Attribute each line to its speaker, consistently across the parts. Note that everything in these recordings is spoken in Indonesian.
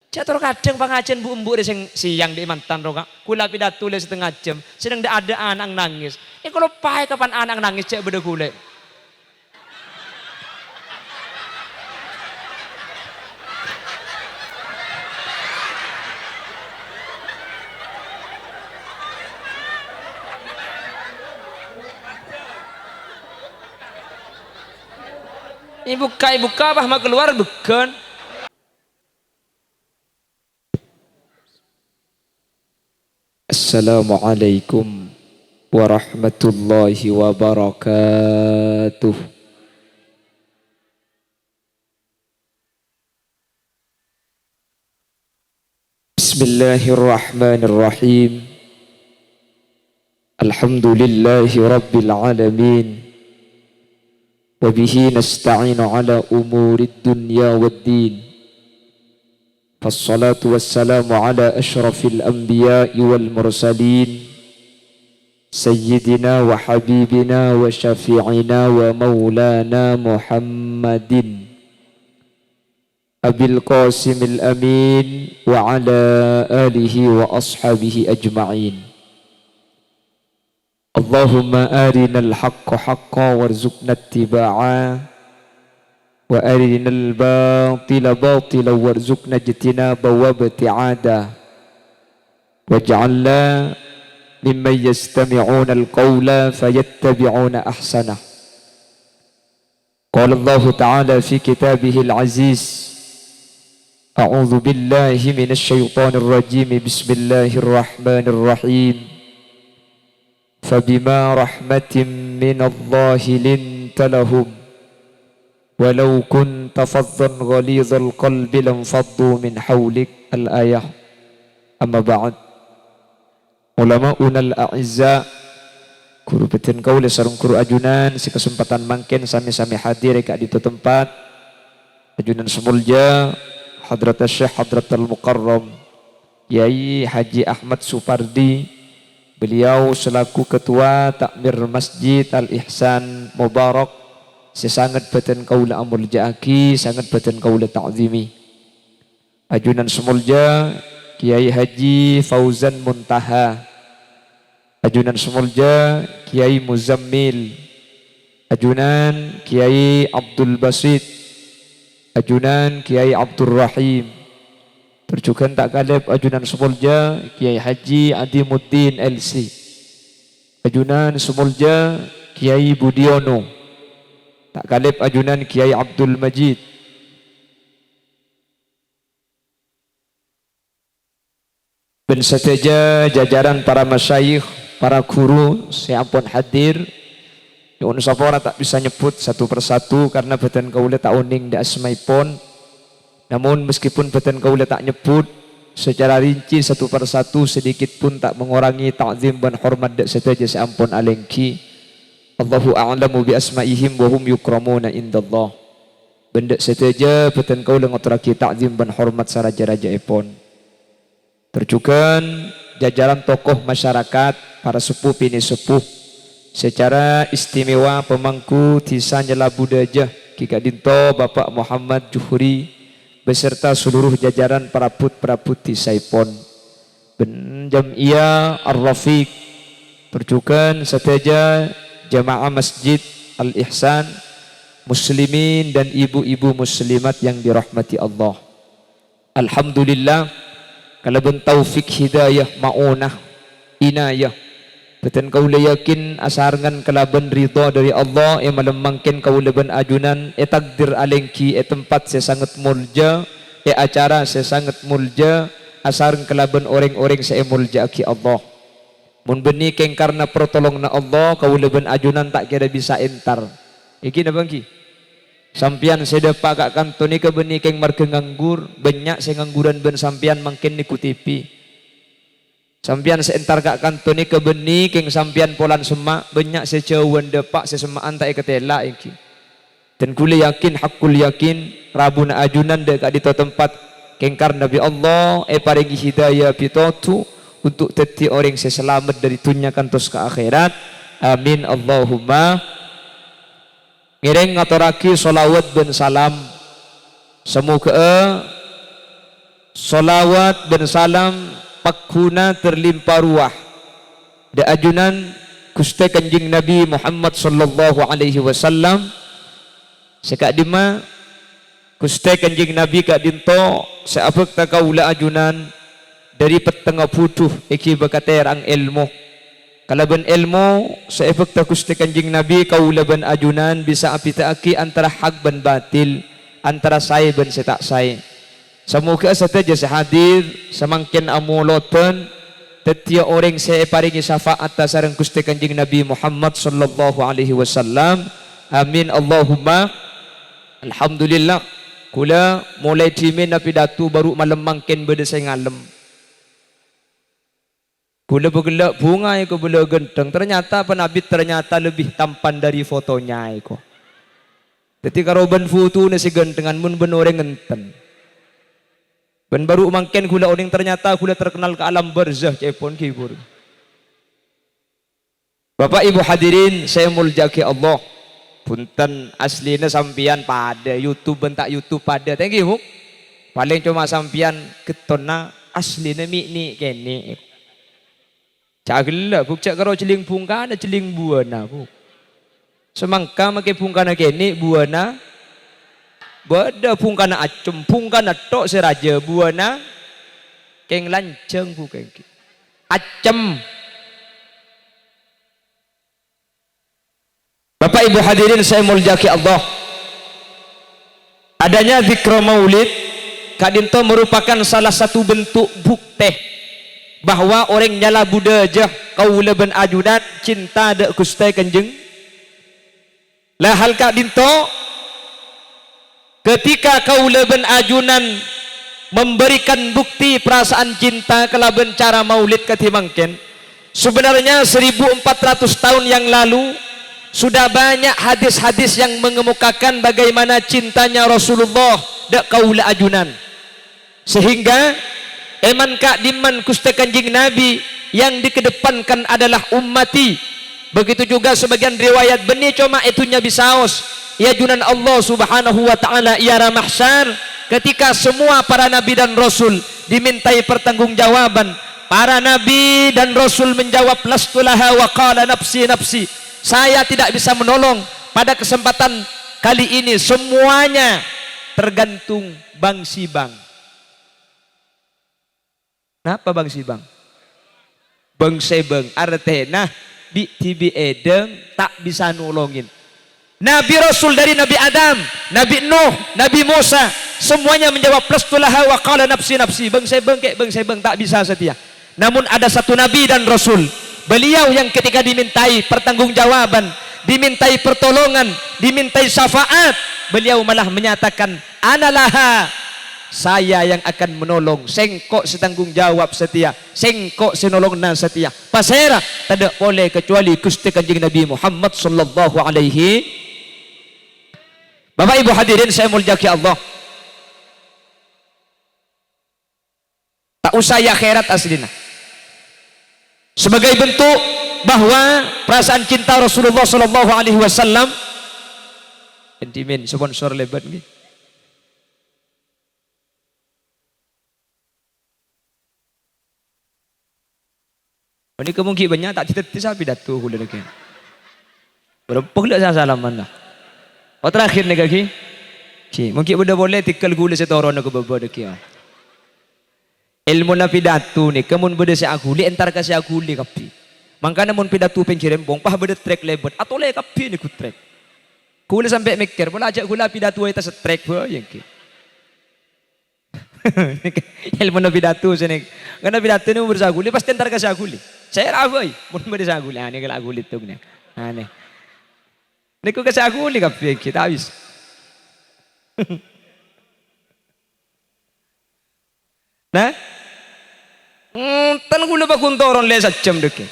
Speaker 1: Catur kadang pengajian bu embu sing siang di mantan roga kula pidato le setengah jam sedang ada anak nangis. Kalau pakai kapan anak nangis cek beda kule. Ibu ka apa mak keluar bukan. Assalamualaikum warahmatullahi wabarakatuh. Bismillahirrahmanirrahim. Alhamdulillahi rabbil alamin. Wabihi nasta'inu ala umurid dunya waddin. فالصلاة والسلام على أشرف الأنبياء والمرسلين سيدنا وحبيبنا وشفيعنا ومولانا محمد أبي القاسم الأمين وعلى آله وأصحابه أجمعين. اللهم أرنا الحق حقا وارزقنا اتباعه وأرنا الباطل باطلا وارزقنا اجتنابه وابتعاده واجعلنا ممن يستمعون القول فيتبعون أحسنه. قال الله تعالى في كتابه العزيز أعوذ بالله من الشيطان الرجيم بسم الله الرحمن الرحيم فبما رحمة من الله لنت لهم walau kunta faddan ghalidhal qalbi lanfaddu min hawlik. Al-ayah. Amma ba'd. Ulama'una al-a'izza guru betin kaula sareng guru ajunan si kesempatan mangken sami-sami hadir ka di tempat ajunan semulja hadrat Syekh Hadratul Mukarram Yai Haji Ahmad Supardi. Beliau selaku ketua takmir Masjid Al-Ihsan Mubarak sesangat badan kaula amulja aki, sangat badan kaula ta'zimi. Ajunan semulja Kiai Haji Fauzan Muntaha, ajunan semulja Kiai Muzammil, ajunan Kiai Abdul Basit, ajunan Kiai Abdul Rahim. Terjukan tak kalep ajunan semulja Kiai Haji Adimuddin LC, ajunan semulja Kiai Budiono, tak kalip ajunan Kiai Abdul Majid, dan seteja jajaran para masyayikh, para guru seampun hadir. Yun sapora tak bisa nyebut satu persatu karena badan kaula tak uning da asmaipun. Namun meskipun badan kaula tak nyebut secara rinci satu persatu, sedikit pun tak mengurangi ta'zim dan hormat da seteja seampun alengki. Allahu a'lamu bi asma'ihim wa hum yukramuna indallah. Benda seteja beten kau lengotraki ta'zim dan hormat saraja-raja ipon. Terjukan jajaran tokoh masyarakat, para sepuh pini sepuh secara istimewa pemangku Desa Nyela Budajah Kika Dinto Bapak Muhammad Juhri beserta seluruh jajaran perabot-perabot desa ipon. Jam'iyah Ar-Rafiq. Terjukan seteja jamaah Masjid Al-Ihsan, muslimin dan ibu-ibu muslimat yang dirahmati Allah. Alhamdulillah kalau ben taufik hidayah maunah inayah beten kaula yakin asarangan kalaban ridha dari Allah malemangkin kaula ben ajunan takdir alengki tempat sesangat mulja acara sesangat mulja asaran kalaban orang-orang mulja aki Allah. Mun beni keng karena pertolong na Allah kaula ben ajunan tak kira bisa entar. Iki na bangki. Sampian seda pakak kantoni ke beni keng marga nganggur, banyak se ngangguran ben sampian mangkin niku TV. Sampian seentar kak kantoni ke beni keng sampian polan semak, banyak se jauhan depak se semaan tak ketela iki. Dan kula yakin hakul yakin rabuna ajunan dekat di tempat keng karena bi Allah paringi hidayah pitotu untuk teti orang seselamat dari dunia kantos ke akhirat. Amin Allahumma. Ngiring ngaturaki solawat dan salam semoga Salawat dan salam pakuna terlimpah ruah da ajunan Gusti Kanjeng Nabi Muhammad sallallahu alaihi wasallam sekak dima Gusti Kanjeng Nabi kak dinto seapek ta kaula ajunan dari petengah putuh iki bakaterang ilmu kalaban ilmu seapek ta Gusti Kanjeng Nabi kaula ban ajunan bisa apita aki antara hak ban batil antara saya ban setak saya. Semoga saja sehadir semangkin amulotan tetia orang saya paringi syafaat sareng Gusti Kanjeng Nabi Muhammad sallallahu alaihi wasallam. Amin Allahumma. Alhamdulillah kula mulai dimin na pidato baru malam mangkin beda saya ngalem. Kula begelak bunga ko bela genteng ternyata penabit ternyata lebih tampan dari fotonya ko. Ketika roban foto na si gentengan mun benoreng ngenten. Ben baru mangken kula orang ternyata kula terkenal ke alam barzah cepon kibur. Bapak Ibu hadirin saya muljaki Allah. Punten aslinya sampian pada YouTube bentak YouTube pada. Thank you. Paling cuma sampian ketona aslinya mikni kene. Cagela buk cak karo celing pungkana celing buana buk. Semangka make pungkana kene buana bada pungkana acem pungkana tok seraja buana keng lanceng bukan acem. Bapak Ibu hadirin saya muljaki Allah, adanya zikra maulid kadinto merupakan salah satu bentuk bukti bahwa orang nyala budaya kaula ben ajudan cinta de Gusti Kanjeng lah hal kadinto ketika kaula ben ajunan memberikan bukti perasaan cinta kalaban cara maulid katimangken sebenarnya 1400 tahun yang lalu sudah banyak hadis-hadis yang mengemukakan bagaimana cintanya Rasulullah dak kaula ajunan sehingga eman kak diman Gusti Kanjeng Nabi yang dikedepankan adalah ummati. Begitu juga sebagian riwayat beni cuma itunya bisaos ya junan Allah subhanahu wa ta'ala iara mahsyar ketika semua para nabi dan rasul dimintai pertanggungjawaban. Para nabi dan rasul menjawab lastulaha wa qala nafsi nafsi, saya tidak bisa menolong pada kesempatan kali ini, semuanya tergantung Bang Sibang. Kenapa Bang Sibang? Bang Sebeng artena di tibi edem tak bisa nolongin. Nabi Rasul dari Nabi Adam, Nabi Nuh, Nabi Musa, semuanya menjawab lastulaha wa qala nafsi nafsi. Bang Sebeng tak bisa setia. Namun ada satu Nabi dan Rasul, beliau yang ketika dimintai pertanggungjawaban, dimintai pertolongan, dimintai syafaat, beliau malah menyatakan analaha, saya yang akan menolong, sengkok setanggung jawab setia, sengkok senolongna setia. Pasera tidak boleh kecuali Gusti Kanjeng Nabi Muhammad sallallahu alaihi. Bapak Ibu hadirin saya muljaki Allah, tak usah ya akhirat aslina sebagai bentuk bahwa perasaan cinta Rasulullah sallallahu alaihi wasallam. Sentimen sponsor lebat nih. Ini kemungkinan banyak tak cerita sapi datu hula lagi. Berapa hula saya salaman lah. Oh terakhir nih kaki. Mungkin udah boleh tikal gula setoron aku bawa deki. Ilmu na pidato ni kamun beda si aguli entar kasi aguli kapi. Mangkana mun pidato penkirim bong pah beda trek lebat atau le kapi ni ku trek. Kula sampai mikir bola ajak gula pidato eta setrek bo yang ki. Ilmu na pidato sini. Karena pidato ni bersaguli pasti entar kasi aguli. Saya rabai mun beda saguli ani kala aguli tu ni. Ani. Ni ku kasi aguli kapi kita habis. Nah, tan gula ba kuntoron le sa jam deke.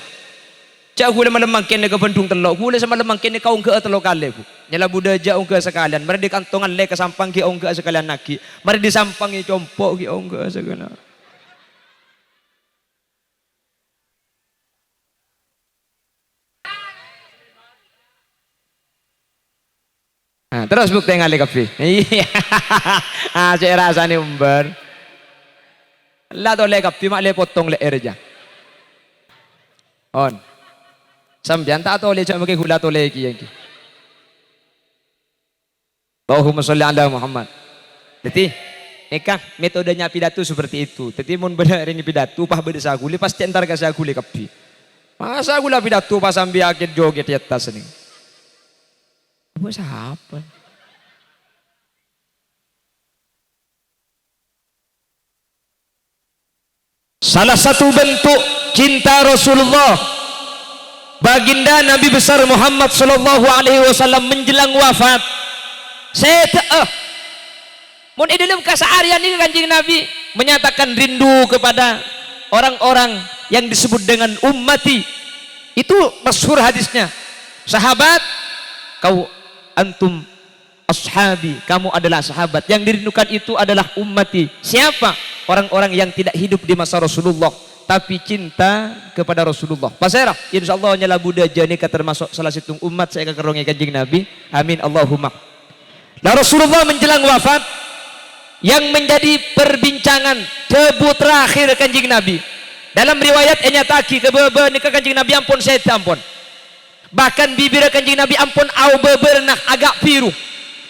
Speaker 1: Cak gula malam makin ke pendung telok, gula sama malam makin kau ke telok kali bu. Nyala budaja ongke sekalian, mari di kantongan le ke sampang ki ongke sekalian naki, mari di sampang ki compok ki ongke sekalian. Nah, terus bukti ngali kafe. Iya, cek rasane umbar. La tole kapi mak le potong le erja. On. Sampean tak tole cak make hula tole iki iki. Allahumma sholli ala Muhammad. Jadi nikah metodenya pidato seperti itu. Jadi mun bener ini pidato pah beda saguli pasti entar ka saguli kapi. Masa gula pidato pas sambil akid joget di atas ini. Apa siapa? Salah satu bentuk cinta Rasulullah baginda Nabi besar Muhammad sallallahu alaihi wasallam menjelang wafat. Saya mun dalam keseharian ini Kanjeng Nabi menyatakan rindu kepada orang-orang yang disebut dengan ummati. Itu masyhur hadisnya. Sahabat, kau antum ashabi, kamu adalah sahabat. Yang dirindukan itu adalah ummati. Siapa? Orang-orang yang tidak hidup di masa Rasulullah tapi cinta kepada Rasulullah. Pasirah, insyaallah nyala Buddha jani termasuk salah satu umat saya kekerongi Kanjeng Nabi. Amin Allahumma. Nah, Rasulullah menjelang wafat yang menjadi perbincangan debu terakhir Kanjeng Nabi. Dalam riwayat nyataki kebebe nikah Kanjeng Nabi ampun saya ampun. Bahkan bibir Kanjeng Nabi ampun au bebernah agak biru.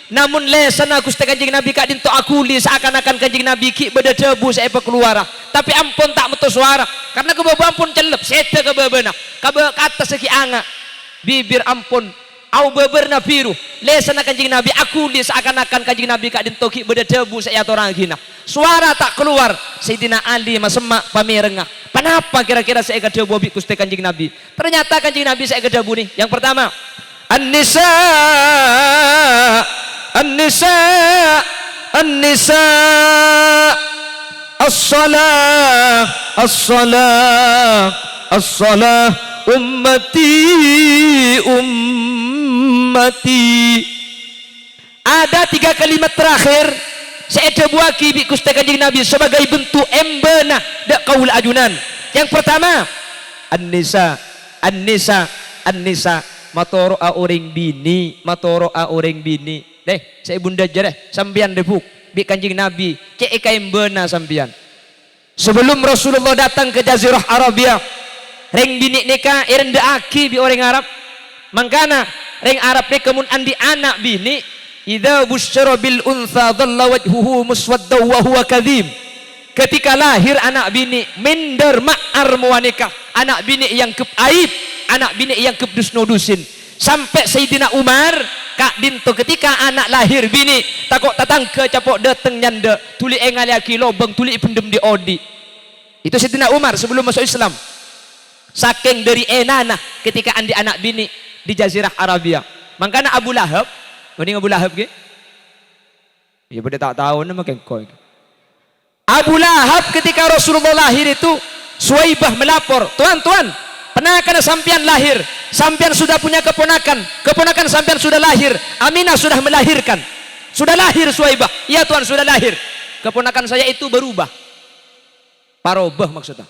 Speaker 1: Namun lesana Gusti Kanjeng Nabi kak dinto akuli seakan-akan Kanjeng Nabi ki beda debu saya keluar. Tapi ampun tak metu suara karena kebebe ampun celep sete kebebe nak. Kabe kata seki anga. Bibir ampun au beberna biru lesana Kanjeng Nabi akuli seakan-akan Kanjeng Nabi kak dintoki beda debu saya orang gina suara tak keluar. Sayyidina Ali masemak pamerengah. Kenapa kira-kira saya ke debu bi Gusti Kanjeng Nabi? Ternyata Kanjeng Nabi saya ke debu nih. Yang pertama An-Nisa An-Nisa An-Nisa As-Salah As-Salah As-Salah Ummati Ummati. Ada 3 kalimat terakhir saya buaki bi Gusti Kanjeng Nabi sebagai bentuk embena dak kaul ajunan. Yang pertama An-Nisa An-Nisa An-Nisa matoro a orang bini matoro a orang bini deh saya bunda jereh sambian debuk bi Kanjeng Nabi cek eka embena sambian. Sebelum Rasulullah datang ke Jazirah Arabia reng bini nikah irende aki bi orang Arab. Mangkana reng Arab ni kemun andi anak bini idza busyara bil untha dhalla wajhuhu muswadda wa huwa kadhim. Ketika lahir anak bini minder ma'ar muwanikah, anak bini yang kep aib, anak bini yang kep dusnodusin. Sampai Sayyidina Umar kak dinto ketika anak lahir bini takut tatang ke capok dateng nyanda tuli engali aki lobeng tuli pendem di odi. Itu Sayyidina Umar sebelum masuk Islam. Saking dari enana ketika andi anak bini di Jazirah Arabia. Mangkana Abu Lahab, mending Abu Lahab ke? Ya pada tak tahu nama kengkoi. Abu Lahab ketika Rasulullah lahir itu Suwaibah melapor, tuan penakan sampian lahir, sampian sudah punya keponakan sampian sudah lahir, Aminah sudah melahirkan, sudah lahir Suwaibah, iya tuan sudah lahir, keponakan saya itu berubah, parobah maksudnya.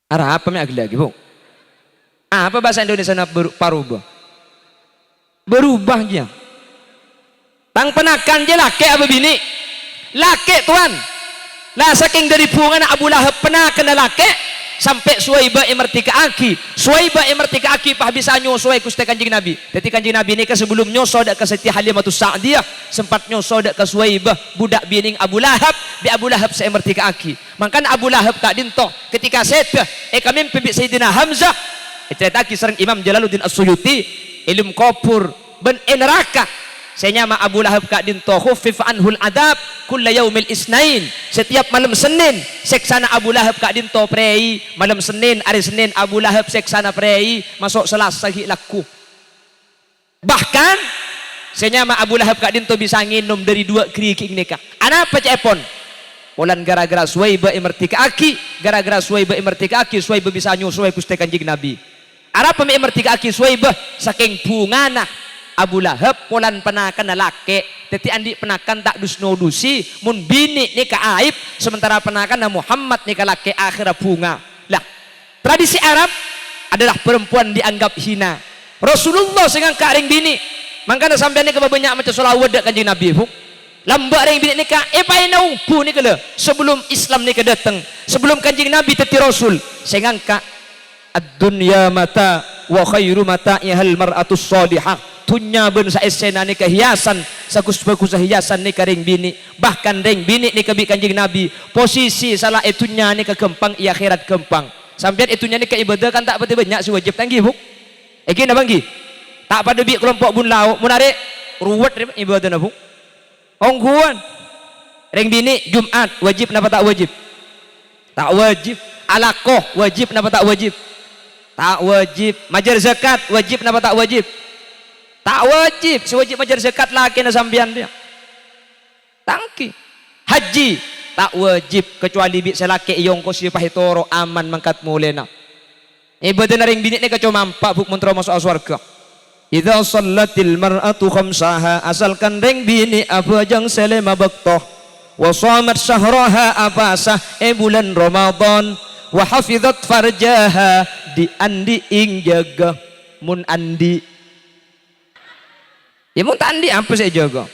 Speaker 1: Arah apa lagi bu? Apa bahasa Indonesia parubah? Berubahnya. Tang penakan je laki apa bini? Laki tuan. Lah saking dari pungan Abu Lahab penakan laki sampai Suwaibah emertika aki. Suwaibah emertika aki pah bisa nyosoy Gusti Kanjeng Nabi. Jadi Kanjeng Nabi ini sebelum nyoso dak ke Siti Halimatus Sa'diyah sempat nyoso dak ke Suwaibah budak bining Abu Lahab bi Abu Lahab seemertika aki. Mangkan Abu Lahab kak dinto ketika seteh kami pembik Sayyidina Hamzah cerita kisah Imam Jalaluddin As-Suyuti ilmu kopur ben neraka. Saya nyama Abu Lahab kak dinto khuffif anhul adab kulla yaumil isnain. Setiap malam Senin seksana Abu Lahab kak dinto prei malam Senin hari Senin Abu Lahab seksana prei masuk Selasa laku. Bahkan saya nyama Abu Lahab kak dinto bisa nginum dari 2 kerikik nikah. Anapa cepon? Polan gara-gara Suwaibah emertika aki, gara-gara Suwaibah emertika aki Suwaibah bisa nyusuai Gusti Kanjeng Nabi. Arapa me emertika aki Suwaibah saking bungana Abu Lahab polan penakan laki teti andi penakan tak dusnodusi mun bini nikah aib sementara penakan Muhammad nikah laki akhirnya bunga lah. Tradisi Arab adalah perempuan dianggap hina. Rasulullah sengang karing bini mangkana sampean ni kebanyak macam solawat dak Kanjeng Nabi bu Lambat ring bini nikah paina umpu ni kala sebelum Islam ni datang, sebelum kanjeng Nabi teti Rasul. Saya ngangka ad-dunya mata wa khairu mata'ihal mar'atus salihah. Tunya ben sa esena ni kehiasan sakus-bakus hiasan ni ring bini. Bahkan ring bini ni kebi kanjeng Nabi posisi salah itunya ni ke kempang i akhirat kempang. Sampean itunya ni ke ibadah kan tak pati banyak si wajib tanggi buk. Gini banggi. Tak pada bi kelompok bun lau munare ruwet ibadah na buk. Ongguan ring bini Jumat wajib napa tak wajib? Tak wajib. Alakoh wajib napa tak wajib? Tak wajib. Majar zakat wajib napa tak wajib? Tak wajib. Sewajib majar zakat laki na sambian dia. Tangki. Haji tak wajib kecuali bi selaki iyong ko si pahitoro aman mangkat mulena. Ibadah na ring bini ni kaco mampak buk mentro masuk surga. Idza sallatil mar'atu khamsaha asalkan ring bini apa jang selema baktoh wa shamat syahraha apasah bulan Ramadan wa hafizat farjaha di andi ing jaga mun andi ya mun tak andi apa saya jaga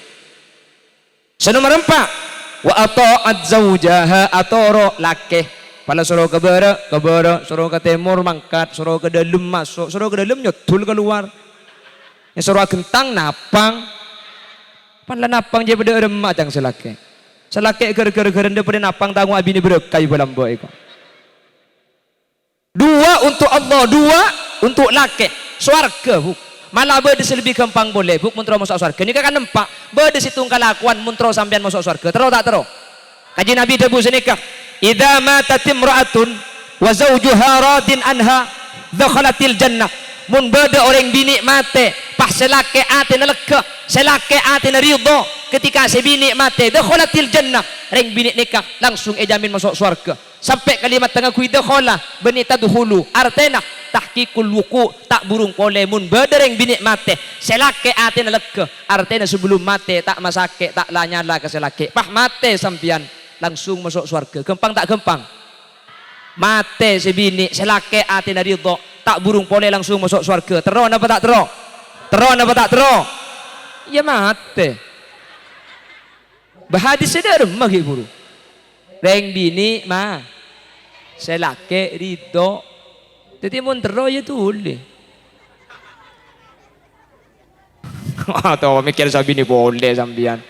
Speaker 1: senomor 4 wa ata'at zawjaha atoro lake pala suruh ke barat suruh ke timur mangkat suruh ke dalam masuk suruh ke dalam nyotul keluar yang suruh gentang napang panlah napang je pada remak jang selake gara-gara dia pada napang tanggung abini berkai balam boy ko. Dua untuk Allah, dua untuk laki swarga buk. Malah berde selebih gampang boleh buk muntro masuk swarga. Ini kan nempak berde situng kalakuan muntro sampean masuk swarga. Terus tak terus. Kaji Nabi debu senikah. Idza matat imra'atun wa zawjuha radin anha dakhalatil jannah. Mun berde orang bini mate pas selake atina lega, selake atina ridha ketika si bini mate dakhalatil jannah. Ring bini nikah langsung jamin masuk swarga. Sampai kalimat tengah kui dakhala bani tadkhulu artena tahqiqul wuqu tak burung pole mun bedereng bini mate selake atina lega artena sebelum mate tak masake tak lanyala ke selake pah mate sampian langsung masuk swarga. Gempang tak gempang? Mate si bini selake atina ridha tak burung pole langsung masuk swarga. Teron apa tak teron? Teron apa tak teron? Ya mate. Bahadis sedar magi buru. Reng bini mah selake ridho. Jadi mun tero ya boleh. Atau mikir sabini boleh sambian.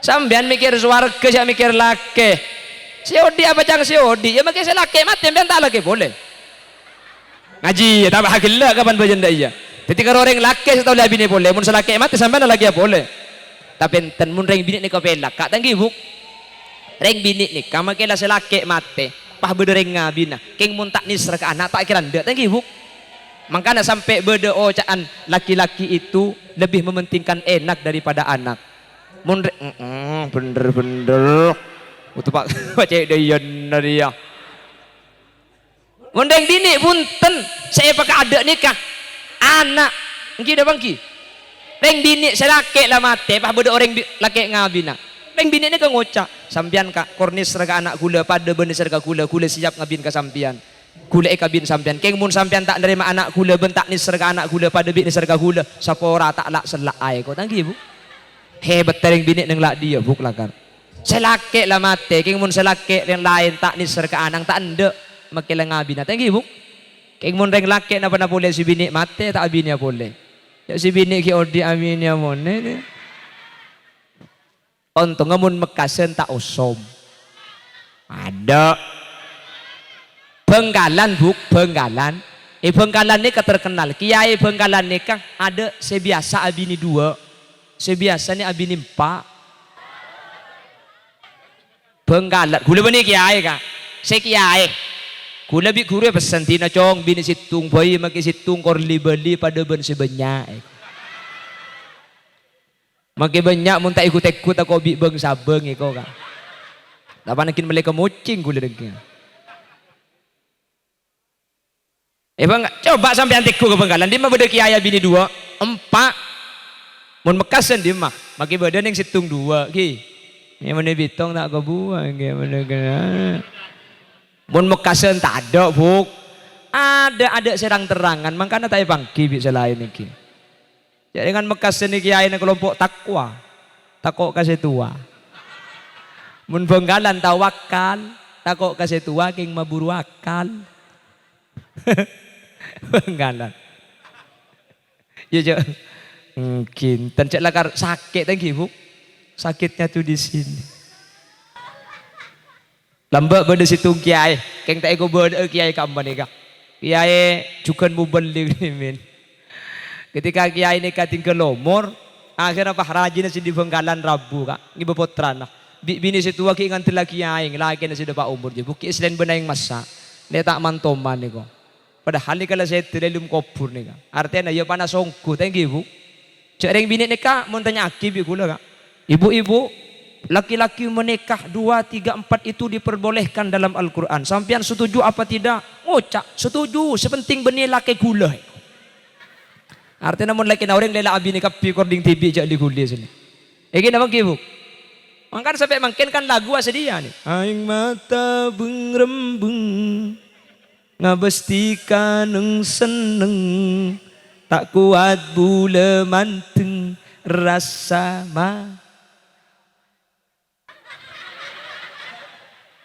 Speaker 1: Sambian mikir swarga saya mikir lake. Siodi apa cang siodi? Ya mikir selake mati sambian tak lagi boleh. Ngaji ya tak bahagia kapan bajanda iya. Jadi kalau orang laki setau lah bini boleh, mun selaki mati sampai lagi ya boleh. Tapi enten mun reng bini ni kau pelak, kak tanggi buk. Reng bini ni, kamu kela selaki mati, pah bedereng ngabina, keng mun tak nisra ke anak tak kira ndak tanggi buk. Makanya sampai berde ocaan laki-laki itu lebih mementingkan enak daripada anak. Mun bener-bener, untuk pak baca dia naria. Mundeng dini punten saya pakai ada nikah anak ngki dah bangki reng bini selake lah mate pah beda orang laki ngabina reng bini ni kan ngocak sampian kak kornis serga anak gula pada benih serga gula siap ngabin ke sampian gula kabin sampian keng mun sampian tak nerima anak gula bentak ni serga anak gula pada bini serga gula sapora tak lak selak ai kau tanggi bu hebat reng bini neng lak dia buk lakar selake lah mate keng mun selake yang lain tak ni serga anang tak ende makilang abina tanggi bu keng mun reng laki na boleh si bini mate tak abinya boleh ya si bini ki odi aminya mone ni ontong mun mekasen tak usom ada Bengkalan buk Bengkalan Bengkalan ni terkenal kiai Bengkalan ni kang ada sebiasa abini 2 sebiasa ni abini 4 Bengkalan gula bani kiai kang se kiai kula bi guru pesan tina cong bini situng bayi maki situng korli beli pada ben sebanyak maki banyak mun tak ikut-ikut aku bi beng sabeng iko ka tapan nakin mereka mocing kula dengki bang coba sampai antikku ke Bengkalan di mah beda kiai bini 2 4 mun mekasen di mah maki beda ning situng 2 ki yang mana bitong tak kau buang yang mana kena mun mekasen tak ada buk ada serang terangan makanya tak bangki bisa lain iki jadi dengan mekasen iki kiai kelompok takwa takok kasih tua. Mun benggalan tawakal, takok kasih tua king maburu akal. Benggalan. Ya Jo. Mungkin tencek lakar sakit tadi Bu. Sakitnya tuh di sini. Lambak pada situ kiai, keng tak ego ber kiai kamu nih kak. Kiai cukan mubalik nih min. Ketika kiai ini kating ke Lomor, akhirnya Pak Raji nasi di Benggalan Rabu kak, ngibu potran lah. Bini situ lagi nganti lagi kiai, lagi nasi dapat umur je. Bukit selain benang masa, dia tak mantoman nih kok. Padahal ni kalau saya terlelum kopur nih kak. Artinya ya panas songku, thank you Bu. Cek bini nikah, mau tanya akib gula kak. Ibu-ibu, laki-laki menikah 2, 3, 4 itu diperbolehkan dalam Al-Quran. Sampian setuju apa tidak? Ngocak, setuju. Sepenting benih laki gula. Artinya namun laki orang lela abi nikah recording TV jak di gula sini. Ini nama kibu. Mangkan sampai makin kan lagu asedia nih. Aing mata bengrembeng, ngabestika neng seneng, tak kuat bule manteng rasa mah.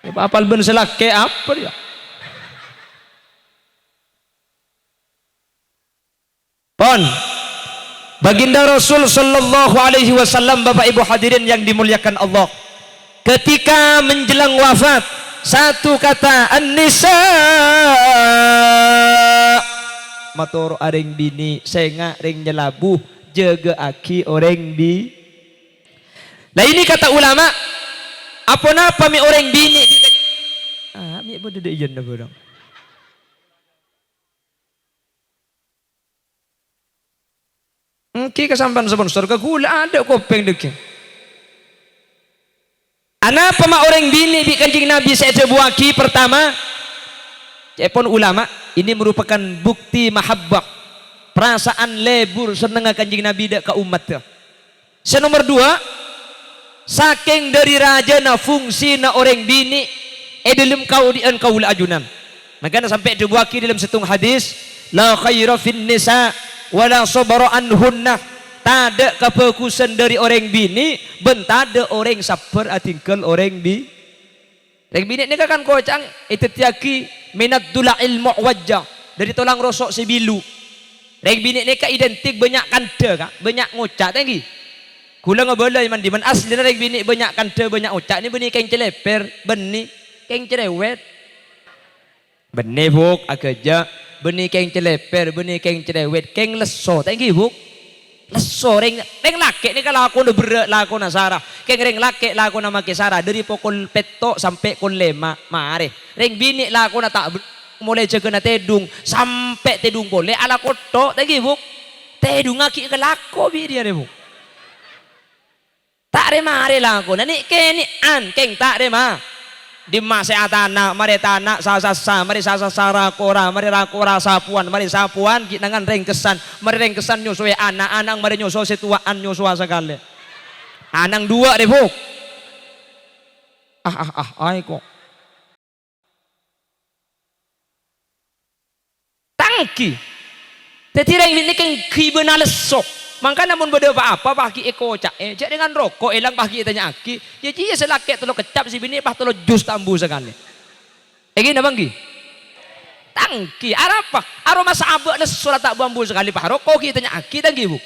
Speaker 1: Apal ben selake apa dia? Pon. Baginda Rasul sallallahu alaihi wasallam, Bapak Ibu hadirin yang dimuliakan Allah. Ketika menjelang wafat, satu kata an-nisa. Matur areng bini senga ring nyelabuh jaga aki orang bi. Nah ini kata ulama, apa napa mi orang bini di mi bodo de iyan na barang. Ki kasampan sponsor ke gula ada kopeng deke. Anapa ma orang bini bi Kanjeng Nabi saya buaki pertama. Cepon ulama ini merupakan bukti mahabbah, perasaan lebur seneng Kanjeng Nabi dak ka umat. Senomor 2, saking dari raja na fungsi na orang bini dalam kau dian kaul ajunan. Makanya sampai dibuaki dalam setung hadis, la khaira fin nisa wala sabara anhunna. Tada kefokusan dari orang bini, bentada orang sabar atingkel orang bi. Orang bini ini kan kocang itu tiaki minat dula'il mu'wajjah, dari tulang rosok sebilu. Orang bini ini identik banyak kante kak, banyak ngocak tinggi. Kula ngeboleh man di man asli orang bini banyak kante banyak ngocak ini benih keng celeper, benih keng cerewet, benih buk akeja, benih keng celeper, benih keng cerewet, keng leso tinggi buk. Leso ring laki ni kalau aku udah berat lah aku nasara, keng ring laki lah aku nama kisara dari pukul petok sampai pukul 5 mare. Ring bini lah aku nak tak mulai jaga na tedung sampai tedung boleh ala kotok tinggi buk. Tedung aki ke lako bi dia deh buk. Tak remare lah aku, nani keni an keng tak remah. Di masa tanah, mari tanah sasa, mari sasa rakora, mari rakora sapuan, mari sapuan kita dengan rengkesan, mari rengkesan nyusui anak-anak, mari nyusui situaan nyusui sekali. Anang 2 deh buk. Ay kok. Tangki. Tetireng ini keng kibena lesok. Maka namun beda apa bagi eko cak cak dengan rokok elang bagi tanya aki ya cia selake telo kecap si bini bah telo jus tambu sekali. Egi nabang ki tangki apa aroma sahabat les surat tak bambu sekali bah rokok kita tanya aki tangki bu.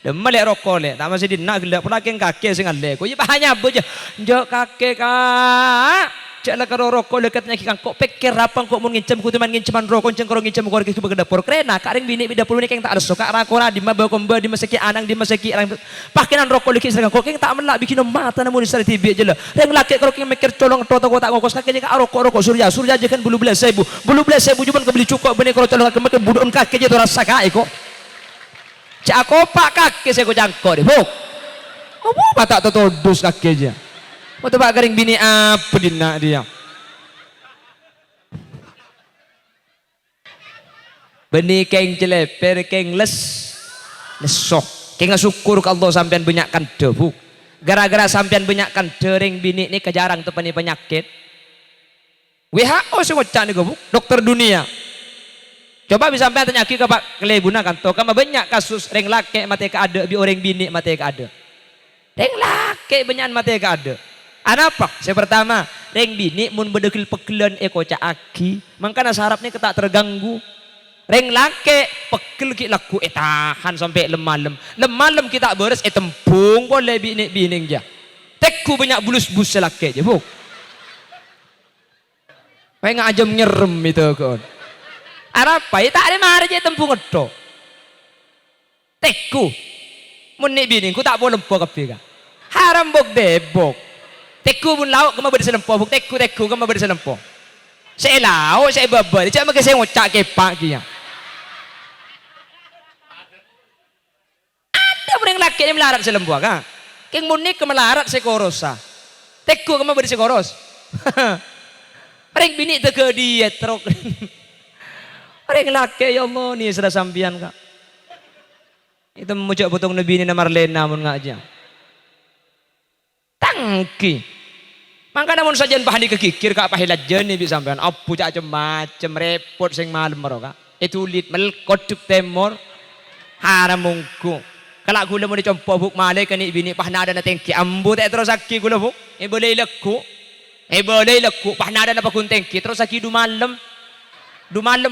Speaker 1: Demelek rokok le tak masih dina gelap pula keng kakek singal le ko ya bahanya aja jok kakek kak cak lah karo rokok lekatnya kikang kok pikir apa kok mau ngincem ku teman nginceman rokok ceng karo ngincem kau ke dapur krena karing bini bida puluh ni keng tak ada suka rakora di mabau komba di masaki anang di masaki orang pakinan rokok leki serang kok keng tak melak bikin mata namun di sari TV aja lah yang laki kalau keng mikir colong toto tak ngokos kakeknya ka rokok surya aja kan bulu belas sebu juban kebeli cukup benih kalau colong kemakan budon kakek aja tu rasa kai kok cak aku pak kakek saya kok jangkau deh buk apa tak tertodus kakek aja. Mau tebak garing bini apa dina dia? Benih keng celeper keng lesok. Keng syukur ke Allah sampean banyakkan debu. Gara-gara sampean banyakkan dering bini ini kejarang tuh penyakit. WHO sih ngocak nih bu, dokter dunia. Coba bisa sampean tanya ke Pak Kelebuna kan? Toh kama banyak kasus ring laki mati ke ada, bi orang bini mati ke ada. Reng laki banyak mati ka ada. Apa? Yang pertama, reng bini mun bedegil pegelan kocak aki, mangkana sarap ni ketak terganggu. Reng laki pegel ki laku tahan sampai lemalem. Lemalem kita beres tempung boleh bini dia. Teku banyak bulus-bulus laki je, bu. Kayak ngajam nyerem itu kon. Apa? Tak ada mari je tempung edo. Teku. Mun ni bini ku tak boleh lempo kapi ka. Haram bok debok. Teku pun lauk kema beri selempo, buk teku kema beri selempo. Saya lauk, saya babar, cak make saya ngocak kepak kia. Ada orang laki ni melarat selempo kan? Keng munik ke melarat sekorosa. Teku kema beri sekoros. Orang bini tege dia teruk. Orang laki ya Allah ni sudah sampian kak. Itu mujak potong nabi ni nama Marlena mun ngaja. Tangki. Maka namun saja pahani kekikir kak pahilat jeni bi sampean apu cak macem repot sing malam meroka. Itu lit melkot cuk temor haram mungku. Kalau gula mau dicompo buk malai kani bini pahna ada na tengki ambu tak terus aki gula buk. Boleh lekku pahna ada na pakun tengki terus aki du malam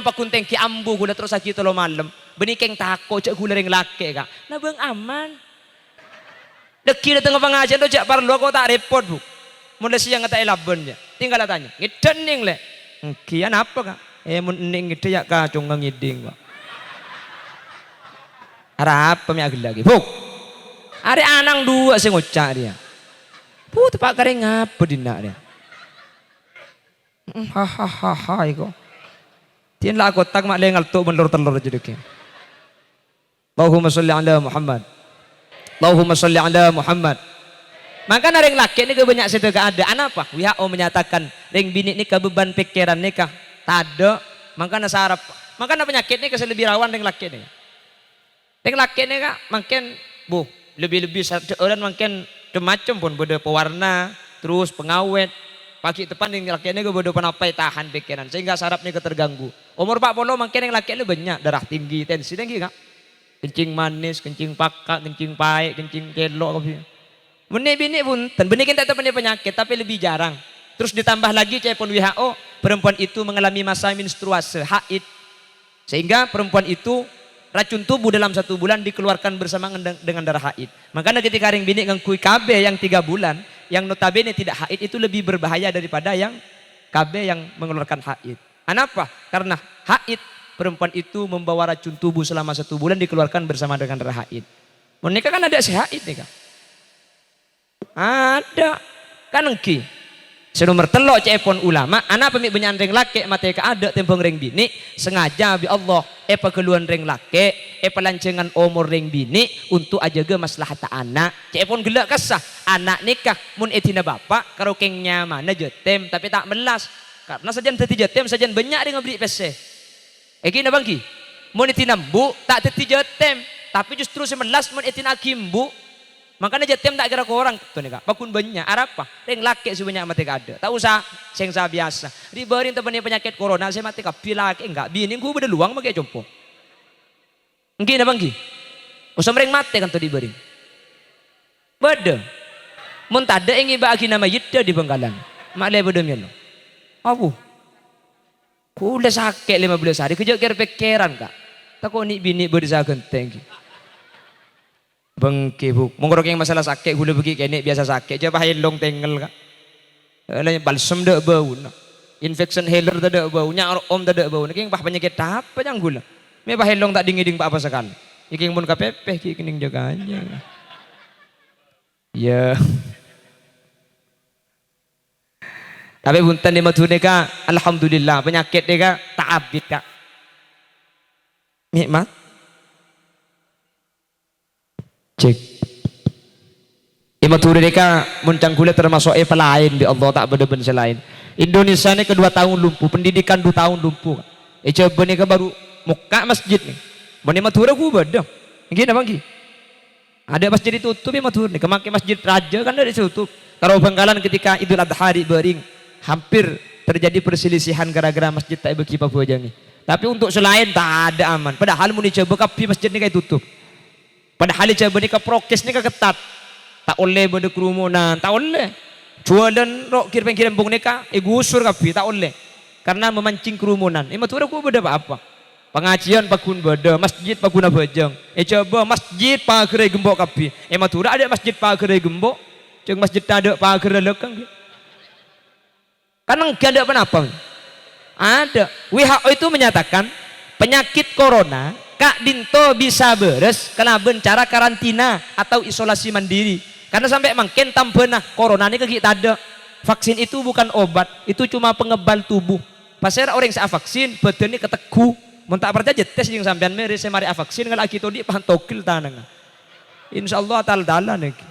Speaker 1: pakun tengki ambu gula terus aki tolo malam. Benikeng tako cak gula ring laki kak. Nah bang aman. Leki datang pengajian tu cak parlo kau tak repot buk. Mulai siang kata elabun je. Tinggal tanya. Ngidan ning le. Kian apa kak? Mun ning ngide ya ka cunggang ngiding kak. Ara apa mi agil lagi? Buk. Ada anang dua sing ngocak dia. Bu tepak kare ngapa dinak dia. Hahaha iko. Tien lah kotak mak lengal tu menlur telur je deke. Allahumma sholli ala Muhammad. Allahumma sholli ala Muhammad. Maka ring laki ni kebanyak situ keadaan apa? WHO menyatakan ring bini ni kebeban pikiran nikah tado. Maka sarap. Maka penyakit ni lebih rawan ring laki ni. Ring laki ni kak makin lebih orang makin macam pun beda pewarna terus pengawet. Pagi depan ring laki ni beda penapai tahan pikiran sehingga sarap ni terganggu. Umur 40 makin ring laki ni banyak darah tinggi tensi tinggi kak. Kencing manis, kencing pakak, kencing pahit, kencing kelok kopi. Bini pun, benih tak terpenuhi penyakit tapi lebih jarang. Terus ditambah lagi pun WHO, perempuan itu mengalami masa menstruasi, haid. Sehingga perempuan itu racun tubuh dalam 1 bulan dikeluarkan bersama dengan darah haid. Makanya ketika ring bini ngangkui KB yang 3 bulan, yang notabene tidak haid itu lebih berbahaya daripada yang KB yang mengeluarkan haid. Kenapa? Karena haid perempuan itu membawa racun tubuh selama 1 bulan dikeluarkan bersama dengan darah haid. Menikah kan ada si haid nih kak. Ada kan engki senomor telok cepon ulama anak pemik benyandeng laki mati ada tempong ring bini sengaja bi Allah keluan ring laki pelancengan umur ring bini untuk ajaga maslahat anak cepon gelak kesah anak nikah mun etina bapak karo kengnya mana jetem tapi tak melas karena sajan teti jetem sajan banyak dia beli PC gini bangki mun etina bu tak teti jetem tapi justru semelas mun etina kimbu. Makanya jetem tak kira ke orang tuh nih kak. Bakun banyak. Apa? Ring laki sebanyak mati ada. Tak usah sengsa biasa. Riberin temennya penyakit corona saya mati kapi laki enggak. Bini gue beda luang pakai jompo. Engki na bangki. Usah mereng mati kan tuh riberin. Beda. Mun tada ingin bagi nama yidda di Bengkalan. Maklai beda mian lo. Apa? Kuda sakit 15 hari. Kejak kira pikiran kak. Tak kau ni bini berdesa genteng. Bengke bu, mengorok yang masalah sakit gula begi kene biasa sakit aja bahaya long tengel kak. Lain balsam dak bau, infection healer dak bau, nyar om dak bau. Nih bah penyakit apa yang gula? Me bahaya long tak dingin apa sekali. Iki mun kapepeh ki kening jaga aja. Ya. Tapi buntan di matune kak, alhamdulillah penyakit dia tak abid kak. Nikmat. Cek imaturi mereka muncang kulit termasuk lain di Allah tak beda-beda selain Indonesia ini kedua tahun lumpuh pendidikan 2 tahun lumpuh coba nih baru muka masjid nih mana imaturi aku beda gini bang ada masjid ditutup imaturi nih kemakai masjid raja kan dari ditutup kalau Bangkalan ketika Idul Adha di Bering hampir terjadi perselisihan gara-gara masjid tak bagi Papua Jangi tapi untuk selain tak ada aman padahal mau dicoba kapi masjid ini kayak tutup padahal coba nih ke prokes nih ketat Tak oleh benda kerumunan, tak oleh. Jualan rok kirim bung neka, gusur kabeh tak oleh. Karena memancing kerumunan. Matura ku beda apa? Pengajian pakun beda, masjid pakuna bejeng. Coba masjid pagere gembok kabeh. Matura ada masjid pagere gembok, jeung masjid ada pagere lekang. Kan enggak ada apa-apa. Ada. WHO itu menyatakan penyakit corona Kak Dinto bisa beres kalaben cara karantina atau isolasi mandiri. Karena sampai makin tambenah corona ini kita ada. Vaksin itu bukan obat, itu cuma pengebal tubuh. Pasir orang yang vaksin badannya keteguh. Mun tak percaya tes yang sampean mere saya mari vaksin kalau kita di pantokil tanang. Insyaallah tal-talan iki.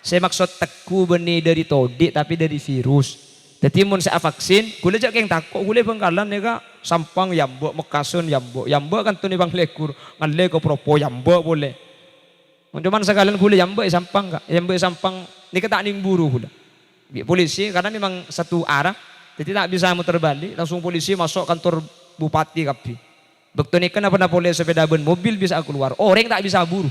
Speaker 1: Saya maksud teguh benih dari todik tapi dari virus. Jadi mun saya vaksin, gule jak yang takut, gule bengkalan ya kak, sampang yambok, mekasun yambok kan tuh nih bang lekur, ngalle ko propo yambok boleh. Cuman sekalian gule yambok sampang kak, yambok sampang, ini kita ning buru gula. Polisi karena memang satu arah, jadi tak bisa muter balik, langsung polisi masuk kantor bupati kapi. Begitu nih kenapa boleh sepeda ben mobil bisa keluar, orang tak bisa buru.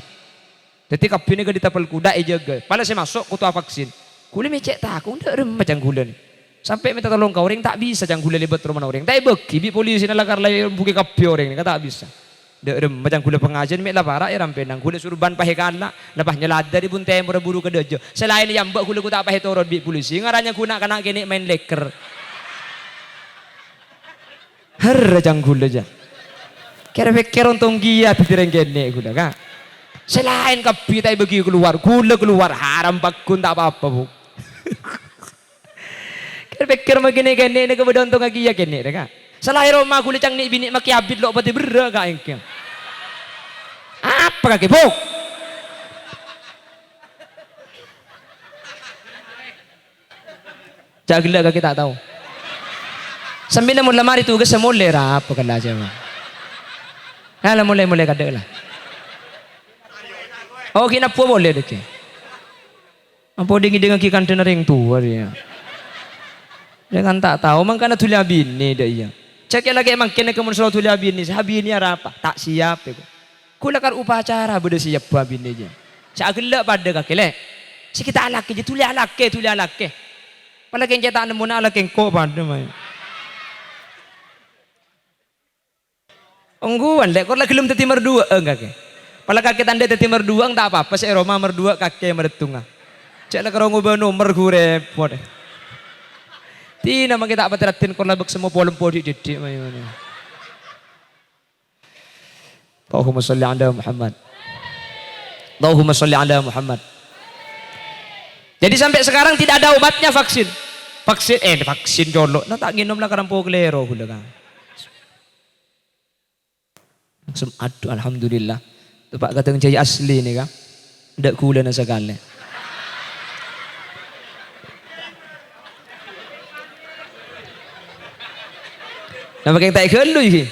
Speaker 1: Jadi kapi ini ke ditapel kuda jaga, padahal saya masuk kutu vaksin, gule mecek takut, ndak rem macam gula nih. Sampai minta tolong kau orang tak bisa jangan gula libat rumah orang. Tak beki bi polisi nala karena buki kapi orang ni kata tak bisa. Dek rem macam gula pengajian mek lah parah ya rampenang gula surban pahe kala lepas nyelada di bunte buru ke dejo. Selain yang mbak gula ku tak pahe torot bi polisi ngaranya guna kana kene main leker. Har jangan gula aja. Kira pikir untung gia pikiran kene gula kan. Selain kapi tak bagi keluar gula keluar haram bakun tak apa-apa bu. Pikir begini gini ini kemudian untuk lagi ya gini kan selain rumah kulit cang ni bini maki abid lo pati berda kak engkau apa kaki buk jaga kaki tak tahu sambil mau lemari tugas semula apa kan aja mah lah mulai kada lah oh kena pun boleh dek apa dengan kikan tenering tua dia. Dia kan tak tahu, makanya tulia bini dia iya. Cek lagi emang kena kemun selalu tulia bini, habini apa? Tak siap ya. Kula kan upacara beda siap bini aja. Cak gelak pada kaki le. Si kita alake je tulia alake. Apalagi yang cetak nemu nak alake kau pada mai. Ongguan le, kau lagi belum teti merdua enggak ke? Apalagi kaki tanda teti merdua tak apa-apa. Si Roma merdua kaki mertunga. Cek lagi orang ubah nomor gue repot. Ti nama kita apa teratin kalau labak semua polem podi didik mana. Allahumma sholli ala Muhammad. Allahumma sholli ala Muhammad. Jadi sampai sekarang tidak ada obatnya vaksin. Vaksin jolok. Nah tak nginom lah karena poglero gula kan. Langsung aduh alhamdulillah. Tu pak kata jaya asli ni kan. Ndak gula na sekali. Nama yang tak gelu ini.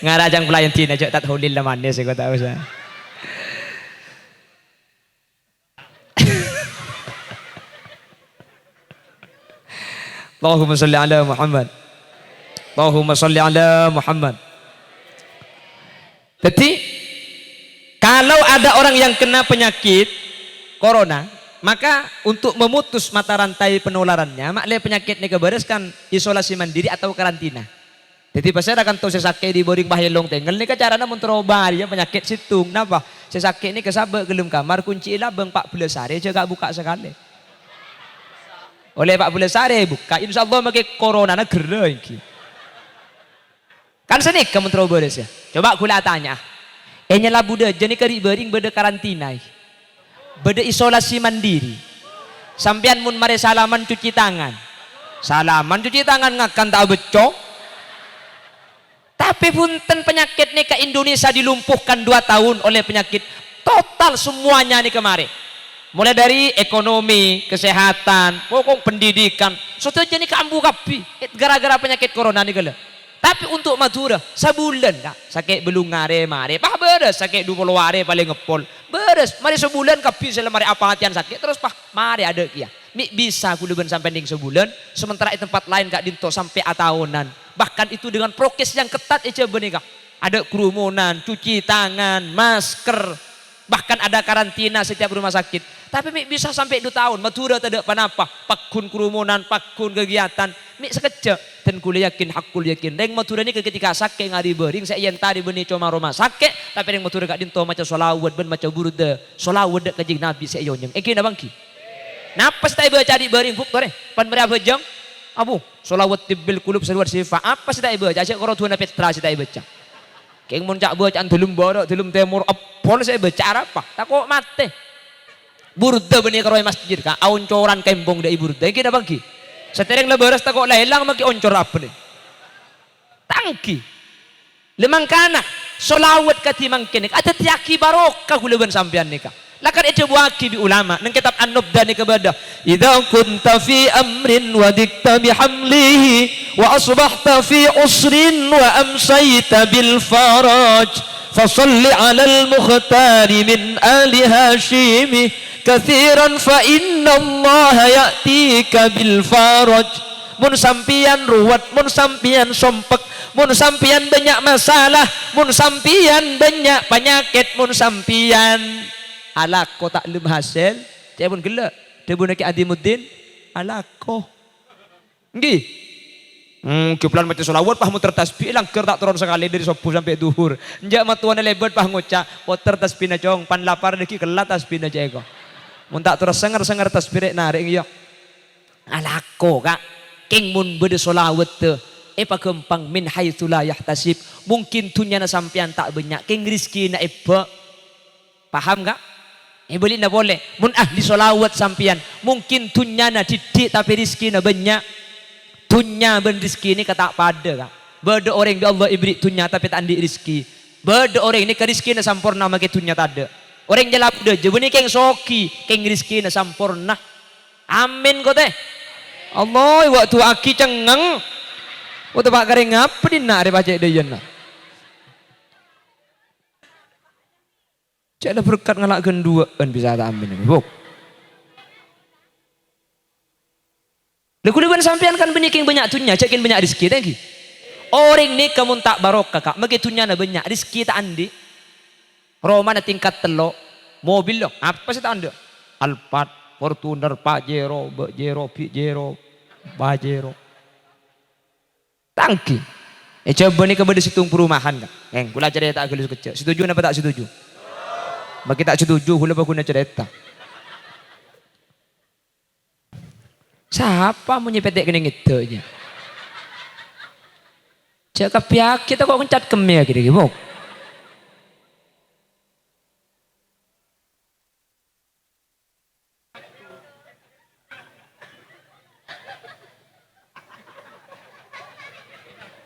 Speaker 1: Ngarajang pelayan Cina cok tak hulil lah manis saya tahu saya. Allahumma sholli ala Muhammad. Allahumma sholli ala Muhammad. Jadi kalau ada orang yang kena penyakit corona, maka untuk memutus mata rantai penularannya, makle penyakit ini kebereskan isolasi mandiri atau karantina. Jadi pasal akan tahu sesake di boring bahelong tengel ni caranya menterobar ya penyakit situng. Napa? Sesake ini kesabak gelem kamar kunci labeng 14 hari aja gak buka sekali. Oleh 14 hari buka, insyaallah make corona na gera iki. Kan senik kamu menterobar ya. Coba kula tanya. Nyela buda jadi kari bering beda karantina. Beda isolasi mandiri. Sampean mun mare salaman cuci tangan. Salaman cuci tangan ngakan tak becok. Tapi punten penyakit nih ke Indonesia dilumpuhkan 2 tahun oleh penyakit. Total semuanya nih kemarin. Mulai dari ekonomi, kesehatan, pokok pendidikan. Suatu jadi kambu kapi. Gara-gara penyakit corona nih gala. Tapi untuk Madura sebulan kak sakit belum ngare mare pah beres sakit 20 hari paling ngepol beres mari sebulan kapi selama mari apa latihan sakit terus pah mari ada kia bisa kuduban sampai ding sebulan sementara di tempat lain kak dinto sampai tahunan
Speaker 2: Bahkan itu dengan prokes yang ketat coba nih kak. Ada kerumunan, cuci tangan, masker, bahkan ada karantina setiap rumah sakit. Tapi mi bisa sampai 2 tahun, matura tidak apa-apa. Pakun kerumunan, pakun kegiatan, mi sekejap. Dan kuliah yakin, hakul yakin. Reng matura ini ketika sakit ngari bering, saya yang tadi benih cuma rumah sakit, tapi reng matura gak dinto macam solawat, ben macam burda, solawat dek kajing nabi saya yonyeng. Kena bangki. Napa saya baca di bering buk tore, pan berapa jam? Abu, solawat tibil kulub seluar sifat. Apa saya baca? Saya korot tuan Petra saya baca. Keng mun cak bacaan delum borok, delum temur, apol saya baca apa? Takut mati. Burda benih keroy masjid kak, auncoran kembong dari burda. Kena bangki. Setereng lebaras takut lelang maki oncor apa nih? Tangki. Lemang kana, solawat katimang kenek. Ada tiaki barokah kuleban sampean nika. Lakan itu buaki bi ulama nang kitab An-Nubda ni kepada idza kunta fi amrin wa dikta bihamlihi wa asbahta fi usrin wa amsayta bil faraj fasalli ala al-mukhtari min ali hashim kathiran fa inna Allah ya'tika bil faraj. Mun sampian ruwet, mun sampian sompek, mun sampian banyak masalah, mun sampian banyak penyakit, mun sampian alako tak lem hasil, saya pun gelak. Dia pun nak Adimuddin, alako. Nggih. Keplan macam solawat, pah muter tasbih, langker tak turun sekali dari subuh sampai duhur. Njak matuan lebat pah ngocak, muter tasbih na jong, pan lapar deki kelat tasbih na jeko. Mun tak terus sengar tasbih narik iya. Alako kak, king mun bede solawat te. Pakempang min haitsu la yahtasib. Mungkin tunya na sampean tak banyak, king rizki na epa. Paham kak? Beli na boleh. Mun ahli solawat sampian. Mungkin tunya na didik tapi rizki na banyak. Tunya ben rizki ni kata pada kak. Beda orang bi Allah ibri tunya tapi tak andi rizki. Beda orang ni ke rizki na sampurna make tunya tak ada. Orang jalap de je beni keng soki keng rizki na sampurna. Amin kau teh. Allah waktu aki cengeng. Waktu pak kering apa dina ada baca deyan na. Cak ada berkat ngalak gendua kan bisa tak amin ini buk. Lekuliban sampean kan banyak tunya, cekin banyak rezeki tadi. Orang ni kamu tak barokah kak, magi tunya na banyak rezeki tak andi. Roma na tingkat telo, mobil loh, apa sih tak anda? Alphard, Fortuner, Pajero, Bejero, Pijero, Bajero. Tangki. Coba ni kepada situng perumahan kak. Kula cerita agak kecil. Setuju apa tak setuju? Bagi tak setuju, hula baguna cerita. Siapa mau nyepetek kena itu aja? Cakap pihak kita kok kencat kemia gini gimok.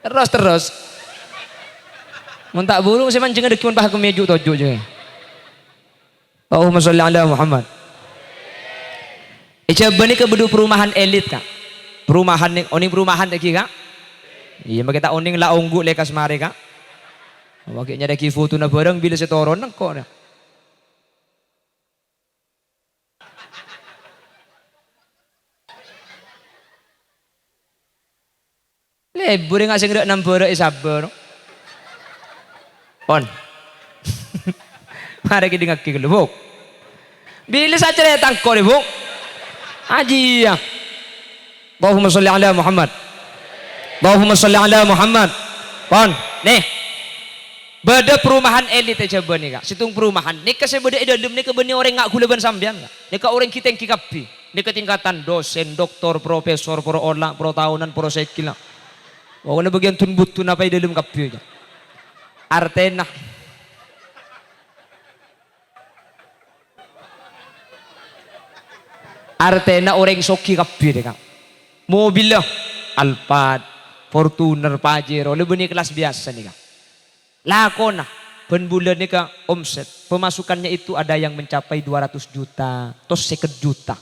Speaker 2: Terus. Muntak burung saya mancing ada kian bah kemia ju tojo je. Allahumma sholli ala Muhammad. Coba ni kebedu perumahan elit kak. Perumahan ni, oning perumahan lagi kak. Iya, kita oning la onggu lekas mare kak. Wakilnya ada kifu tu na barang bila setoron nang kok na. Lebur yang asing dak nampur isabar. On. Mari kita dengar kiki dulu. Bila saja datang kau ibu. Haji ya. Allahumma sholli ala Muhammad. Allahumma sholli ala Muhammad. On. Nih. Beda perumahan elit aja bani kak. Situng perumahan. Nih kasih beda dalam nih kebeni orang ngak kuleban sambian kak. Nih ke orang kita yang kikapi. Nih ketingkatan dosen, doktor, profesor, pro olah, pro tahunan, pro sekila. Wah, bagian tun butun apa dalam kapi aja. Artena. Artena orang soki kapi deh kak. Mobil lah, Alphard, Fortuner, Pajero, lebih ni kelas biasa nih kak. Lakona, pen bulan ni kak omset, pemasukannya itu ada yang mencapai 200 juta, atau 1 juta.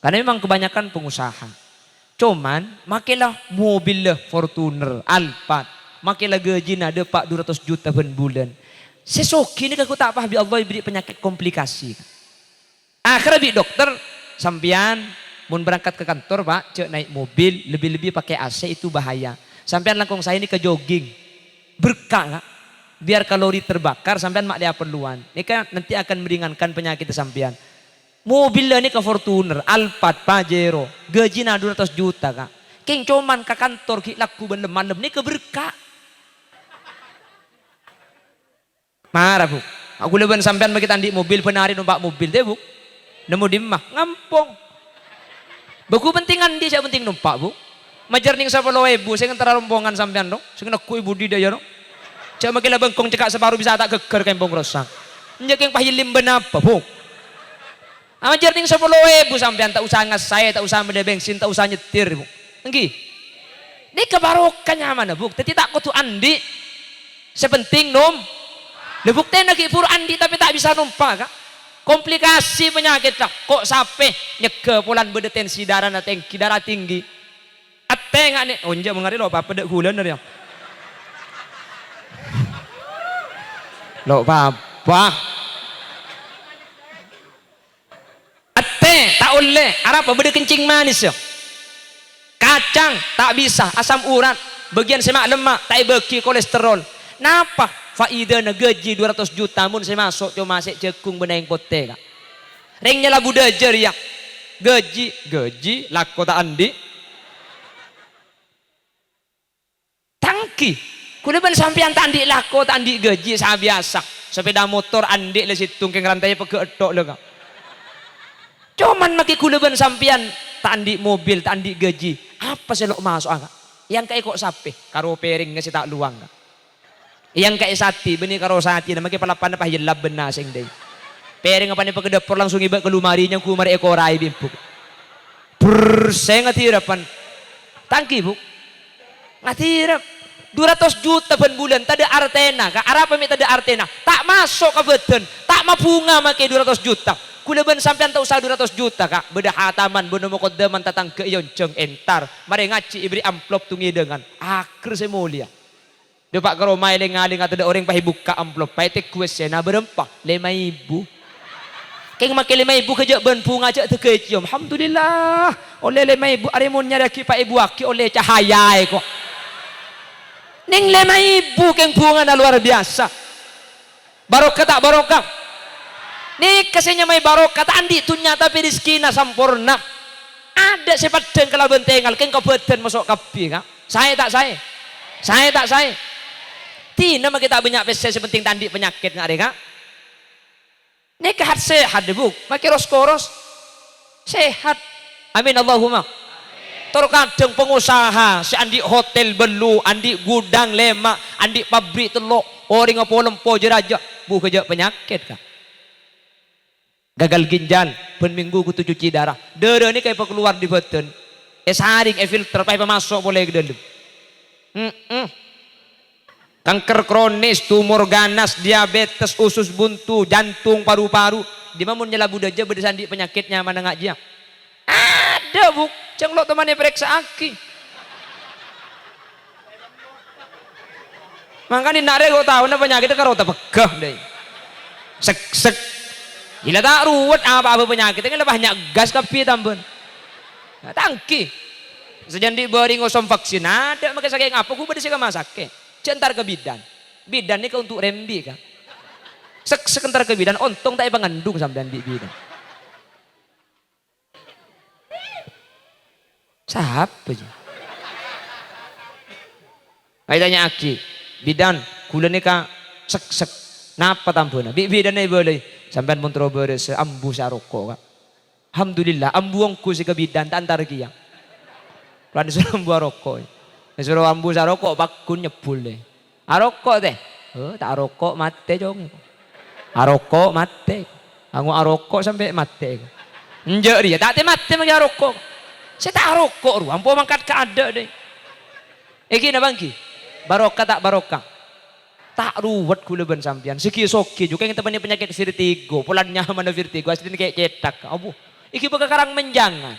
Speaker 2: Karena memang kebanyakan pengusaha. Cuman, makilah mobil lah Fortuner, Alphard, makilah gaji ada pak 200 juta pen bulan. Sesoki ni aku tak paham Allah beri penyakit komplikasi. Akhirnya bi dokter sampian mau berangkat ke kantor pak, cek naik mobil lebih-lebih pakai AC itu bahaya. Sampean langkung saya ini ke jogging. Berkah Kak. Biar kalori terbakar sampean mak dia perluan. Ini kan nanti akan meringankan penyakit sampean. Mobil ini ke Fortuner, Alphard, Pajero, gaji 200 juta Kak. King cuman ke kantor ki laku bandem-bandem ini keberkah. Marah Bu. Aku leban sampean bagi tandi mobil penari numpak mobil deh Bu. Nemu di mah ngampong. Baku pentingan dia siapa penting numpak Bu. Majar ning 10.000 saya ngentara rombongan sampean dong. Saya kena kui budi daya dong. Cak makin bengkong cekak separuh bisa tak geger kembong rosak. Njek yang pahilim benapa Bu. Majar ning 10.000 sampean tak usah ngas saya, tak usah mede bensin, tak usah nyetir Bu. Nggih. Ini kebarokannya mana Bu? Tapi tak kutu andi. Sepenting nom. Lebukten lagi pur andi tapi tak bisa numpak Kak. Komplikasi penyakit Kak. Kok sampai nyeke pulan berdetensi darah na tengki darah tinggi. Ateng ane onja mengari lo apa dek gulan dari yang. Lo apa? Ate tak oleh. Apa beda kencing manis ya. Kacang tak bisa. Asam urat. Bagian semak lemak tak beki kolesterol. Napa? Faida na gaji 200 juta mun saya masuk cuma masih cekung benang pote Kak. Ringnya lah budajar ya. Gaji lako tak andi. Tangki. Kuleban sampean tak andi lako tak andi gaji sah biasa. Sepeda motor andi le situng keng rantai peke etok le Kak. Cuman maki kuleban sampean tak andi mobil tak andi gaji. Apa selok masuk Kak? Yang kayak kok sape karo pering ngasi tak luang Kak. Yang kayak sati benih karo sati namanya palapan apa hilab benar sing deh. Pering apa nih pakai dapur langsung iba ke lumarinya kumar ekorai bimpuk. Saya ngatirapan. Tangki Bu. Ngatirap. 200 juta per bulan tak ada artena. Kak apa mi tak ada artena? Tak masuk ke beten. Tak mabunga make 200 juta. Kuleban sampean tak usah 200 juta Kak. Beda hataman bono mokodaman tatang ke yonceng entar. Mari ngaci ibri amplop tungi dengan. Akhir saya mulia. Dia pak kalau main lengaling atau ada orang pakai buka amplop, pakai take question, nah berempah 5.000. Keng makai 5.000 kerja benpung aja terkecium. Alhamdulillah. Oleh 5.000 arimunnya lagi pak ibu aki oleh cahaya kok. Neng 5.000 keng bunga luar biasa. Barokah tak barokah. Nih kasihnya mai barokah tak andi tunya tapi rizkina sampurna. Ada sepadan kalau bentengal keng kabupaten masuk kapi Kak. Saya tak saya. Saya tak saya. Tina mah kita banyak pesen sepenting tandi penyakit nggak Kak? Ini sehat Bu. Makin koros sehat. Amin Allahumma. Terkadang pengusaha si andi hotel belu, andi gudang lemak, andi pabrik teluk, orang apa lempo jeraja, Bu kerja penyakit Kak. Gagal ginjal, minggu ku cuci darah. Darah ini kayak keluar di badan. Saring filter pakai masuk boleh ke dalam. Kanker kronis, tumor ganas, diabetes, usus buntu, jantung, paru-paru. Di mana nyala budaja berdasandi penyakitnya mana ngak dia? Ada Bu, cenglok temannya periksa aki. Makanya nare kau tahu na penyakitnya karo tak pegah deh. Sek. Gila tak ruwet apa penyakitnya lebih banyak gas kapi tambun. Tangki. Sejandi beri ngosom vaksin ada maka sakit ngapa ku berdisi ke masake. Centar ke bidan. Bidan ini ke untuk rembi Kak. Sekentar ke bidan untung tak pengandung sampean di bidan. Siapa aja? Tanya aki, bidan kulen ini Kak sek. Napa tampuna? Bidan ini boleh sampean montro beres ambu saroko Kak. Alhamdulillah ambuangku si ke bidan tak antar kia. Kalau disuruh ambu rokok. Disuruh ambu sarokok bakun nyebul deh. Arokok deh. Tak arokok mate jong. Arokok mate. Aku arokok sampai mate. Enjak dia tak mate magi arokok. Saya tak arokok ru. Ampu mangkat ke ada deh. Iki na bangki. Barokah tak barokah. Tak ruwet kuleban sampean. Siki soki juga yang temannya penyakit vertigo. Pulannya mana vertigo aslinya kayak cetak. Abu. Iki bekarang menjangan.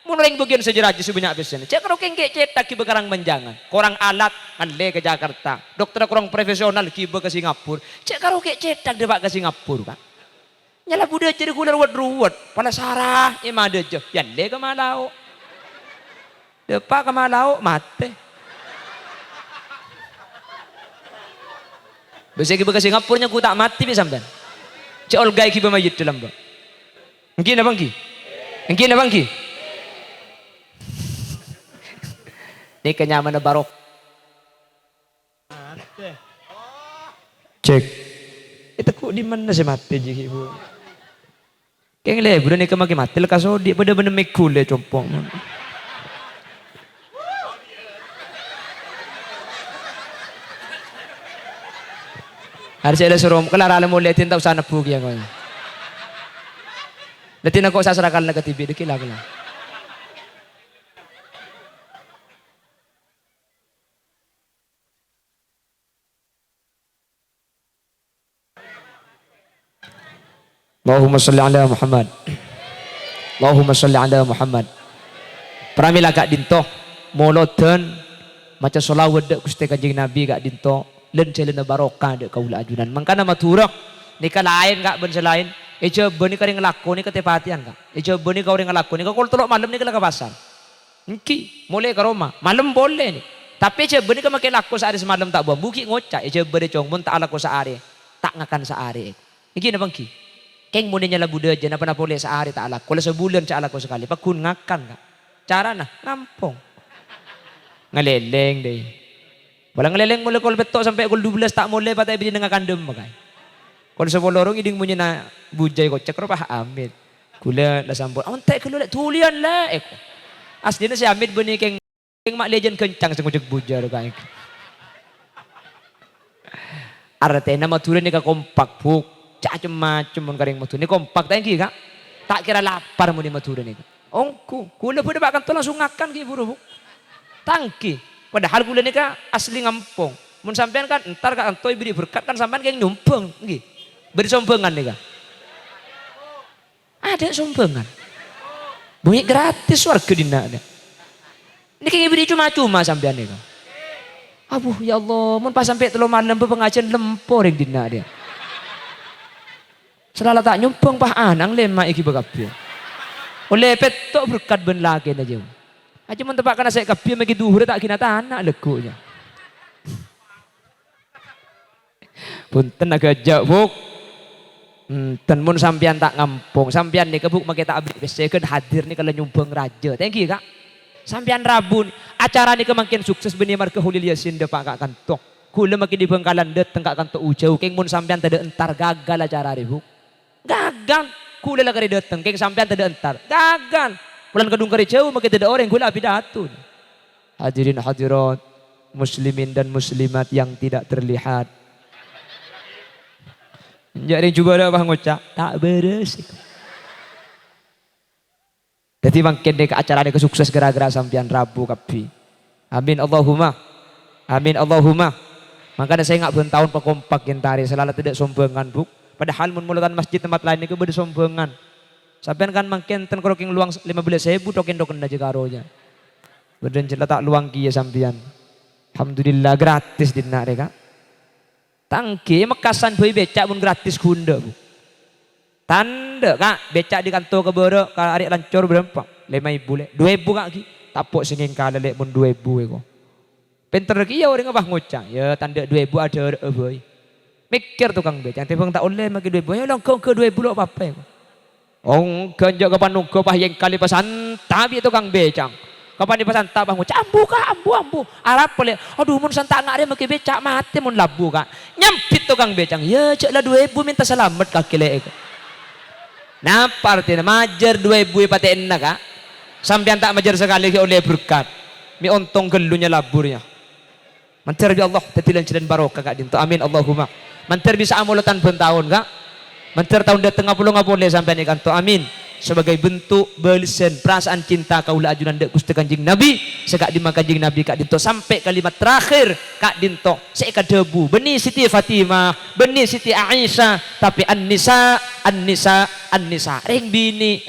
Speaker 2: Mulai bagian sejarah sebanyak pesan. Cek kalau kengke cetak kiba karang menjangan. Korang alat anle ke Jakarta. Dokter korang profesional kiba ke Singapura. Cek kalau kengke cetak depak ke Singapura Kak. Nyala budak jadi kular ruwet. Pada sarah ada je. Yang le ke Malau. Depak ke Malau mate. Biasa kita ke Singapura nya ku tak mati be sampean. Cek Olga iki mayit dalam ba. Engki na bangki? Engki na bangki? Ini kenyaman barok. Cek. Itu kok di mana sih mati jadi ibu? Keng le, bukan ni kemaki mati lekas oh dia pada bener mekule compong. Harus ada suruh kelar alam mulai tinta usah nepuk ya kau. Letin aku usah serakal nak TV deki lah kelar. Allahumma salli ala Muhammad. Allahumma salli ala Muhammad. Pramila kak dinto moloten macam solawat dek Gusti Kanjeng Nabi kak dinto len celena barokah dek kaula ajunan. Mangkana maturak nika lain kak ben selain eja beni kare ngelakoni ketepatian kak. Eja beni kau ring ngelakoni kau tolok malam ni ke pasar. Engki mulai ke Roma malam boleh ni. Tapi eja beni ka make laku sehari semalam tak buang buki ngocak eja beni cong mun tak laku sehari tak ngakan sehari. Iki na bangki. Keng muninya lah budak aja, napa boleh sehari tak alak. Kalau sebulan tak alak sekali, pakun ngakan kak. Cara nah, ngampong. Ngeleleng deh. Walang ngeleleng mulai kalau betok sampai kalau 12 tak mulai patah biji dengan kandem makai. Kalau 10 orang iding punya na bujai kocak, kenapa Hamid? Gula lah sampur. Awan tak keluar tulian lah. Aslinya si Hamid bunyi keng mak legend kencang sengujek bujai kayak. Artinya nama turun ni ka kompak buk. Macam-macam mun karing matu ni kompak tangki kak tak kira lapar mun di matu ni ongku kula pada bakal langsung ngakan ki buru tangki padahal kula ni kak asli ngampong mun sampean kan entar kak antoi beri berkat kan sampean kayak nyumpeng nggih beri sombengan nih kak ada sombengan bunyi gratis warga dina ada ini kayak beri cuma-cuma sampean nih kak abuh ya Allah mun pas sampai telo malam pengajian lempor yang dina dia selalu tak nyumpeng pah anang lema iki bagapya. Oleh petok berkat ben lagi aja. Aja mun tepak kana saya kapya magi duhur tak kina tanah legunya. Punten agak jauh. Ten mun sampean tak ngampung, sampean nih kebuk make tak abdi second hadir nih kalau nyumbeng raja. Thank you kak. Sampean Rabu acara nih kemakin sukses benih marke Hulil Yasin depak kak kantong. Kula makin di Bengkalan dateng kak kanto ujau keng mun sampean tade entar gagal acara ribuk. Gagal, kula lah kari datang, keng sampean tidak entar, gagal. Bulan kedung kari jauh, makin tidak orang kula pidato. Hadirin hadirat, muslimin dan muslimat yang tidak terlihat. Jadi coba dah bang ngocak, tak beres. Jadi makin dek acara dek sukses gara-gara sampean Rabu kapi. Amin Allahumma, amin Allahumma. Makanya saya nggak bertahun pekompak gentari, selalu tidak sombengan buk. Padahal mun mulatan masjid tempat lain itu bersombongan. Sampean kan makin ten kroking luang 15.000 token aja karonya. Beden cerita tak luang kia sampean. Alhamdulillah gratis dina reka. Tangki mekasan boy becak mun gratis kunda bu. Tanda kak becak di kantor ke boro ke arek lancor berapa? 5.000 le. 2.000 kak ki. Tapok singin kala lek mun 2.000 eko. Pinter ki ya orang ngabah ngocang. Ya tanda 2.000 ada boy. Mikir tukang becak, tapi tak oleh magi 2.000. Ya lang kau ke 2.000 apa-apa. Oh, kanjak kapan nunggu pah yang kali pesan tapi tukang becak. Kapan di pesan tabang ngucap ambu. Arab boleh. Aduh mun santak ngare magi becak mati mun labu kak. Nyampit tukang becak. Ya cek lah 2.000 minta selamat kaki lek. Napa artinya majer 2.000 paten kak. Sampean tak majer sekali oleh berkat. Mi ontong gelunya laburnya. Mantar bi Allah tetilan cilen barokah kak dinto. Amin Allahumma. Mantar bisa amulatan tahun kak. Mantar tahun datang ngapuleh sampai nih kanto. Amin. Sebagai bentuk belisan perasaan cinta kaula ajunan dek Gusti Kanjeng Nabi. Sekak di Kanjeng Nabi kak dinto sampai kalimat terakhir kak dinto. Seka debu. Beni Siti Fatimah, beni Siti Aisyah, tapi an-nisa. Reng bini,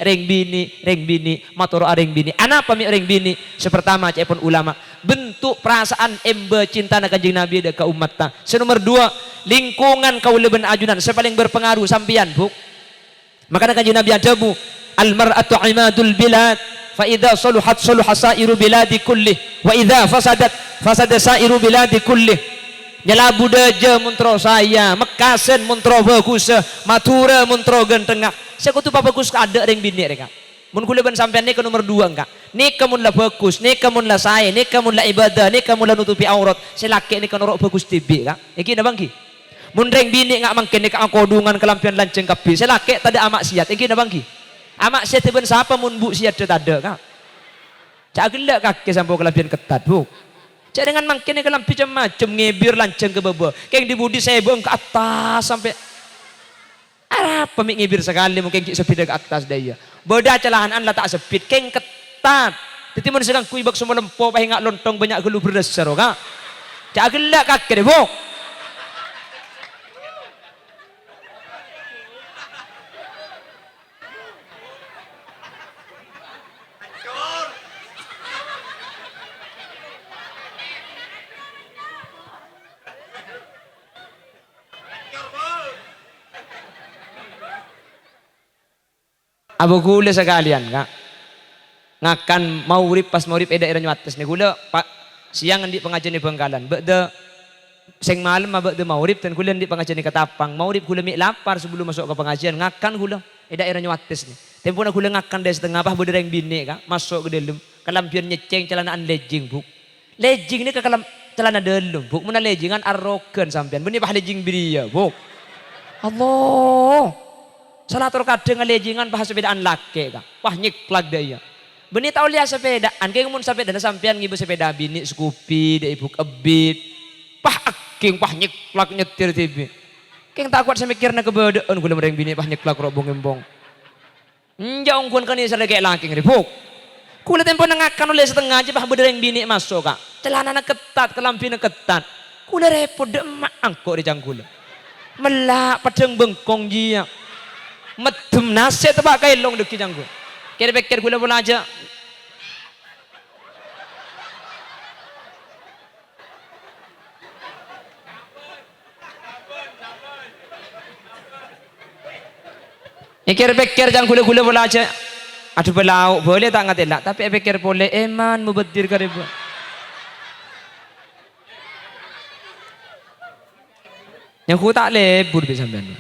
Speaker 2: matoro areng bini. Anapa mi reng bini? Sepertama cepon ulama. Bentuk perasaan embe cinta na Kanjeng Nabi dek ka umat ta. Senomor 2, lingkungan kaula ben ajunan sepaling berpengaruh sampean, Bu. Maka Kanjeng Nabi ada bu al-mar'atu imadul bilad fa idza saluhat saluha sairu biladi kullih wa idza fasadat fasada sairu biladi kullih. Nyala budaja muntro saya, Mekasen muntro bagus, Matura muntro gentengah. Saya kutu bagus ada ring bini reka. Mun kula ban sampean nika nomor 2 enggak. Nika mun la bagus, nika mun la saya, nika mun la ibadah, nika mun la nutupi aurat. Selaki nika norok bagus tibi kak. Iki na bangki. Mun ring bini enggak mangkin nika kodungan kelampian lanceng kapi. Selaki tadi amak siat. Iki na bangki. Amak siat ben siapa mun bu siat ada kak. Cak gelak kaki sampai kelampian ketat bu. Cak dengan mangkin nika lampi macam ngebir lanceng ke bawah. Kayak di budi saya ke atas sampai apa ngibir sekali mungkin sepeda ke atas daya. Beda celahan lah tak sepit keng ketat. Jadi mun sedang kuibak semua lempo pahe ngak lontong banyak gelu berdasar ka. Cak gelak kaki deh, Bu. Abu gula sekalian kak ngakan maurib pas maurib eda era nyuates nih gula pak siang di pengajian di Bengkalan beda seng malam abek de maurib dan gula di pengajian di Ketapang maurib gula mie lapar sebelum masuk ke pengajian ngakan gula eda era nyuates nih tempo na gula ngakan dari setengah apa beda yang bini kak masuk ke dalam kelampian nyeceng celanaan legging bu legging ini ke celana dalam bu mana leggingan arogan sampean benih pah legging biria bu Allah salah terkadang ngelejingan bahasa sepedaan laki kak wah nyiklak daya benih tau lihat sepedaan kayak mun sepeda sampean ngibu sepeda bini skupi de ibu kebit pah aking pah nyiklak nyetir tibi kayak tak kuat semikirna kebedaan gula mereng bini pah nyiklak robong embong njau kun kan isa kayak laki ngeripuk kula tempo nengakan oleh setengah aja pah bedereng bini masuk kak celana ketat kelampina ketat kula repot demak angkok di janggula melak padang bengkong dia medem nasi tebak kailong deki janggu kira-kira gula bola aja kira-kira jangan gula bola aja aduh belau boleh tak ngatela tapi pikir boleh eman mubadir karibu yang ku tak lebur bisa sampean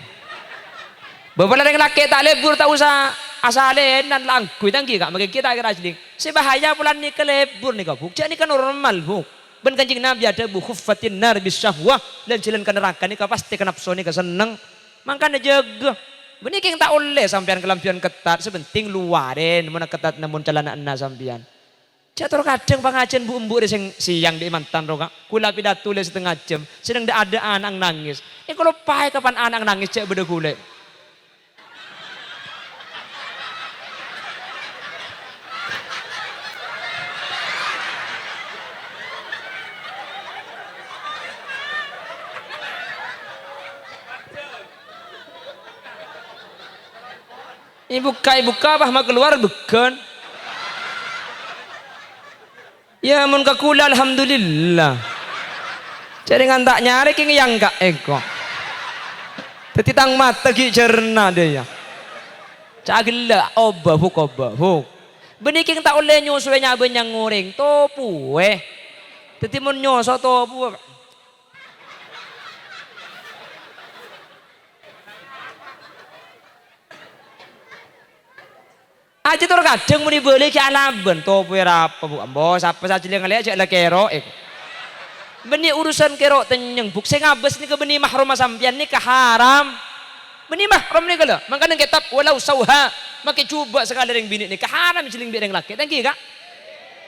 Speaker 2: beberapa orang laki tak lebur tak usah asalen dan langkui tangki kak maka kita kira asli sebahaya pulan ni kelebur ni kak buk jadi kan normal buk ben kanjing nabi ada bu khuffatin nar bis syahwah dan jalan ke neraka ni kak pasti kenapa ni kak seneng makanya jaga benih yang tak oleh sampean kelampian ketat sebenting luarin mana ketat namun celana ena sampean jatuh kadang pengajian bu embu siang di mantan roka kula pidato le setengah jam sedang ada anak nangis kalau pai kapan anak nangis cek beda kule Ibuka bah mak keluar bukan. Ya mun kakula alhamdulillah. Jadi ngantak nyari kini yang gak eko. Tetitang mata ki cerna dia. Cagila obah huk obah huk. Beniking tak oleh nyusul nyaben yang nguring topu Teti mun nyoso topu. Aja tuh kadang muni boleh ki alaben topu apa bu ambos apa saja yang ngeliat cek kero benih urusan kero tenyeng buk saya ngabes nih ke benih mahrum sampian nih ke haram benih mahrum nih kalau makanya kitab walau sauha makai coba sekali yang bini nih ke haram ciling bini yang laki tangki kak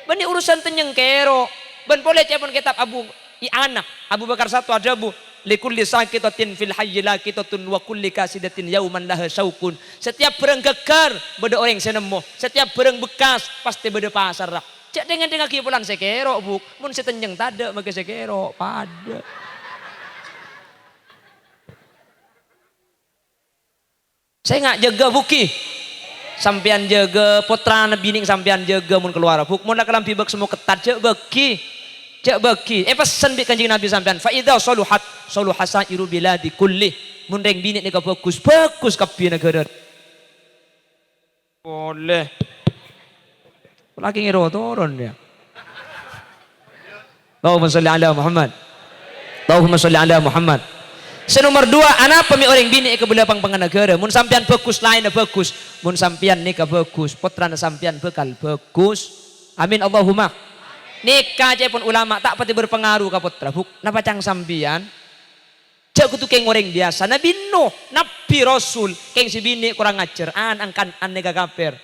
Speaker 2: benih urusan tenyeng kero ben boleh cepon kitab Abu Bakar satu ada bu likulli sakitatin fil hayyi laqitatun wa kulli kasidatin yauman laha syaukun setiap bereng gegar beda orang senemo setiap bereng bekas pasti beda pasar lah cek dengan kipulan sekero buk mun setenjeng tada make sekero pada saya nggak jaga buki sampean jaga putra nabi ning sampean jaga mun keluar buk mun nak lampi bek semua ketat cek beki cek beki pesan bi kanjeng nabi sampean fa idza saluhat saluhasairu biladi kulli mun reng bini ni ka bagus kapi negara boleh lagi ngiro turun dia Allahumma sholli ala Muhammad Allahumma sholli ala Muhammad. Senomor 2, anak pemi orang bini ke belapang panganegara. Mun sampian bagus lain bagus. Mun sampian nikah bagus, putra sampian bekal bagus. Amin Allahumma. Nikah aja pun ulama tak pati berpengaruh ka putra. Napa cang sampian? Cak kutu keng orang biasa. Nabi Nuh, Nabi Rasul, keng si bini kurang ajar. Angkan nikah kafir.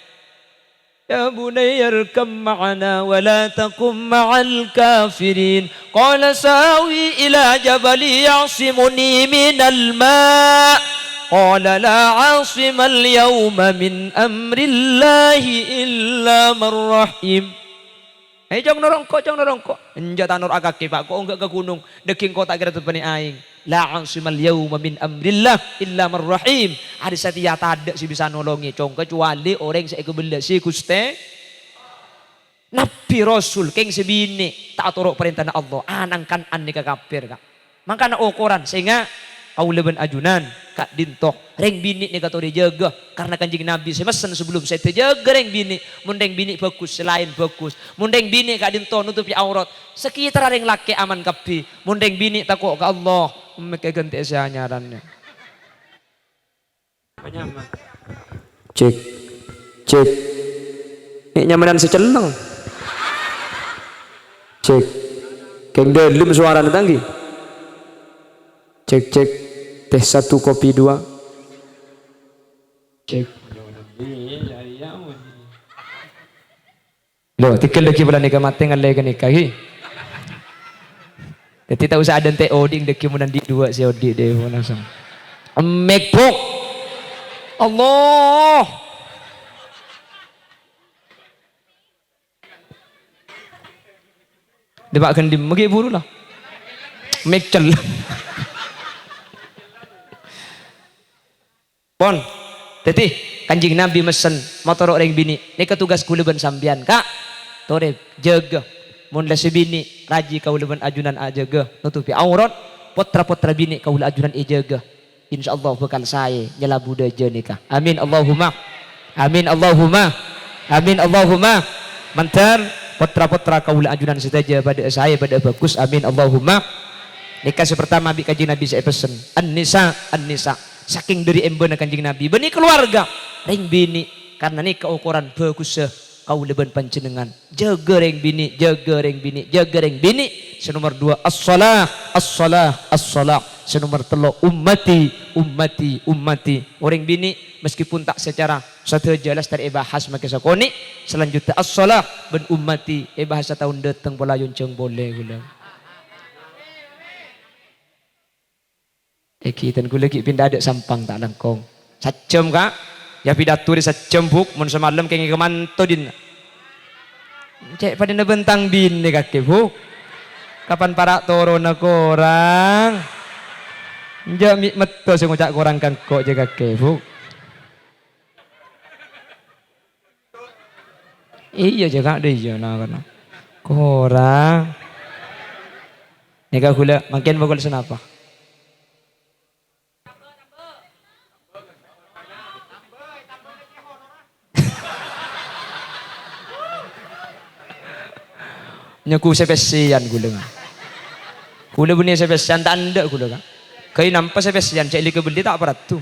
Speaker 2: يا بني اركب معنا ولا تكن مع الكافرين قال ساوي إلى جبل يعصمني من الماء قال لا عاصم اليوم من أمر الله إلا من رحم. Jong norongko. Enja tanur agak pak kok enggak ke gunung deking kota kira tepani aing. La ansimal yauma min amrillah illa man rahim. Ada setia tak si bisa nolongi cong kecuali orang saya kebela si Gusti Nabi Rasul keng sebini tak turut perintah Allah anangkan aneka kafir kak. Maka ukuran sehingga kau leben ajunan kak dintok reng bini ni kata dijaga karena kanjeng Nabi saya mesen sebelum saya terjaga reng bini mundeng bini bagus selain bagus mundeng bini kak dintok nutupi aurat sekitar reng laki aman kapi mundeng bini takut ke Allah mereka ganti saya nyarannya cek ini nyamanan seceleng cek keng dalam suara tanggi cek teh 1 kopi 2 cek loh tikal lagi pula nikah mati ngalai ke nikahi jadi tak usah ada teh oding deki munan di 2 si odi deh langsung mekbok Allah debak kendim magi buru lah mekcel pon teti kanjing Nabi mesen motor orang bini ini ketugas kuleban sambian kak tore jaga mun la bini raji kauleban ajunan ajaga nutupi aurat potra bini kaul ajunan ijaga insyaallah bakal saya nyala buda nikah amin Allahumma mantar potra kaul ajunan saja pada saya pada bagus amin Allahumma. Nikah pertama bi kanjing Nabi saya pesen an-nisa saking dari embena kanjing Nabi beni keluarga ring bini karena ini keukuran bagus kau leban panjenengan jaga ring bini senomor 2 as-salah senomor 3 ummati orang bini meskipun tak secara satu jelas dari bahas maka sakoni selanjutnya as-salah ben ummati bahasa tahun datang bola yonceng boleh gula dan gue lagi pindah ada sampang tak langkong sacem kak ya pidato di sacem buk mun semalam kengi kemanto din cek pada nebentang bin kaki buk kapan para toro na korang jami meto sing ngucak korang kan kok jaga kaki buk iya jaga deh iya nah karena korang nikah gula makin bagul senapa nyaku sepesian gula bunyi sepesian tak ada gula kau nampak sepesian cek lika beli tak berat tu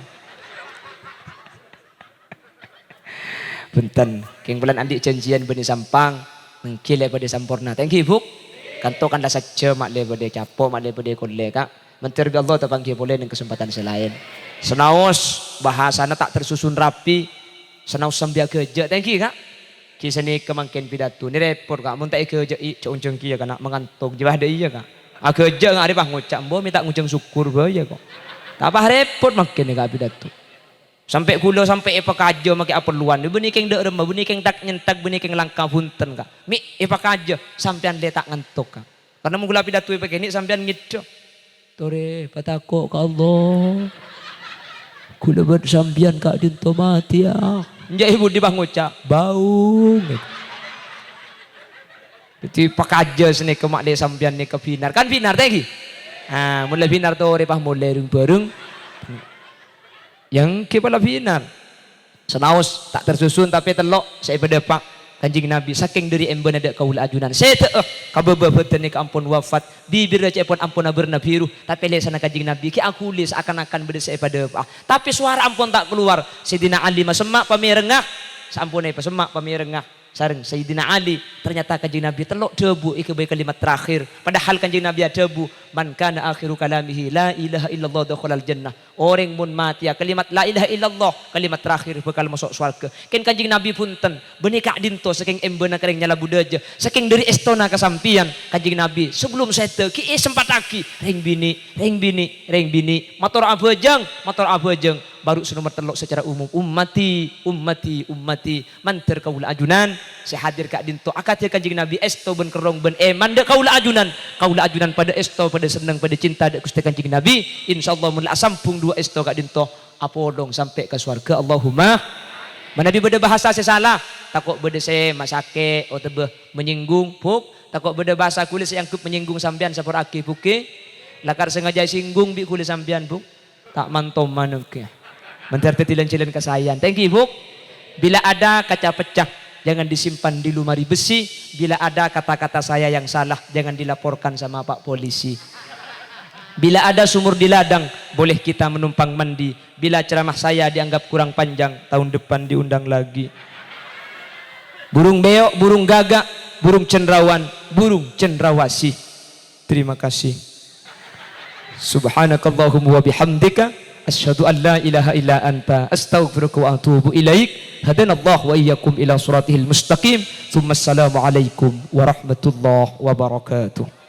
Speaker 2: punten keng bulan andik janjian beni sampang mengkile pada sampurna thank you buk kantokan dah saja mak le pada capok mak le pada kolle kak menteri Allah terpanggil boleh dengan kesempatan selain senaos bahasana tak tersusun rapi senaos sambil kerja thank you kak kisah ni kemangkin pidato ni repot kak mun tak kerja cong kia kana mengantuk jebah deh iya kak kerja ngak ada bah ngucap mbo minta ngucap syukur ya kok tak apa repot makin ni kak pidato sampai kulo sampai apa kaja makai apa luan benih keng dek remah benih keng tak nyentak benih keng langkah punten kak mi apa kaja sampean letak ngantuk kak karena menggula pidato pakai ni sampean gitu tore patako ke Allah kulo ber sampean kak dinto mati ya njai ibu di bang ngucap bau jadi pakaja sini ke mak de sampean ni ke binar kan binar tadi mulai binar tu repah mulai bareng yang kepala binar senaus tak tersusun tapi telok saya berdepak Kanjing Nabi saking dari emben ada kaula ajunan saya kabebebeten ka ampun wafat bibir aja pun ampun berna biru tapi lesana kanjing Nabi ki aku lis akan berdesa pada tapi suara ampun tak keluar Sayyidina Ali semak pamirengah sampunai pasemak pamirengah sareng Sayyidina Ali ternyata kanjing Nabi telok debu iki bae kalimat terakhir padahal kanjing Nabi debu man kana akhiru kalamihi la ilaha illallah dakhalal jannah orang mun mati ya kalimat la ilaha illallah kalimat terakhir bakal masuk surga ken kanjing Nabi punten beuni kak dinto saking embeuna kereng nyala budaja saking dari estona kasampian kanjing Nabi sebelum saya ki sempat lagi ring bini motor abajang baru nomor telok secara umum ummati manter kaula ajunan saya hadir kak dinto akatir kanjing Nabi esto ben kerong ben manda kaula ajunan pada esto pada senang pada cinta dak Gusti kanjing Nabi insyaallah mun sampung dua esto kak dinto apodong sampai ke surga Allahumma manabi beda bahasa saya salah takut beda saya masake atau tebeh menyinggung puk takut beda bahasa kulis yang menyinggung sampean sapor aki puke lakar sengaja singgung bi kulis sampean buk tak mantom manuk ya mentar tetilan-tilan kesayan. Thank you, Bu. Bila ada kaca pecah, jangan disimpan di lemari besi. Bila ada kata-kata saya yang salah, jangan dilaporkan sama Pak Polisi. Bila ada sumur di ladang, boleh kita menumpang mandi. Bila ceramah saya dianggap kurang panjang, tahun depan diundang lagi. Burung beok, burung gagak, burung cendrawan, burung cendrawasih. Terima kasih. Subhanakallahumma wa bihamdika asyhadu an la ilaha illa anta astaghfiruka wa atubu ilaik hadanallahu wa iyyakum ila siratihil mustaqim thumma assalamu alaikum warahmatullahi wabarakatuh.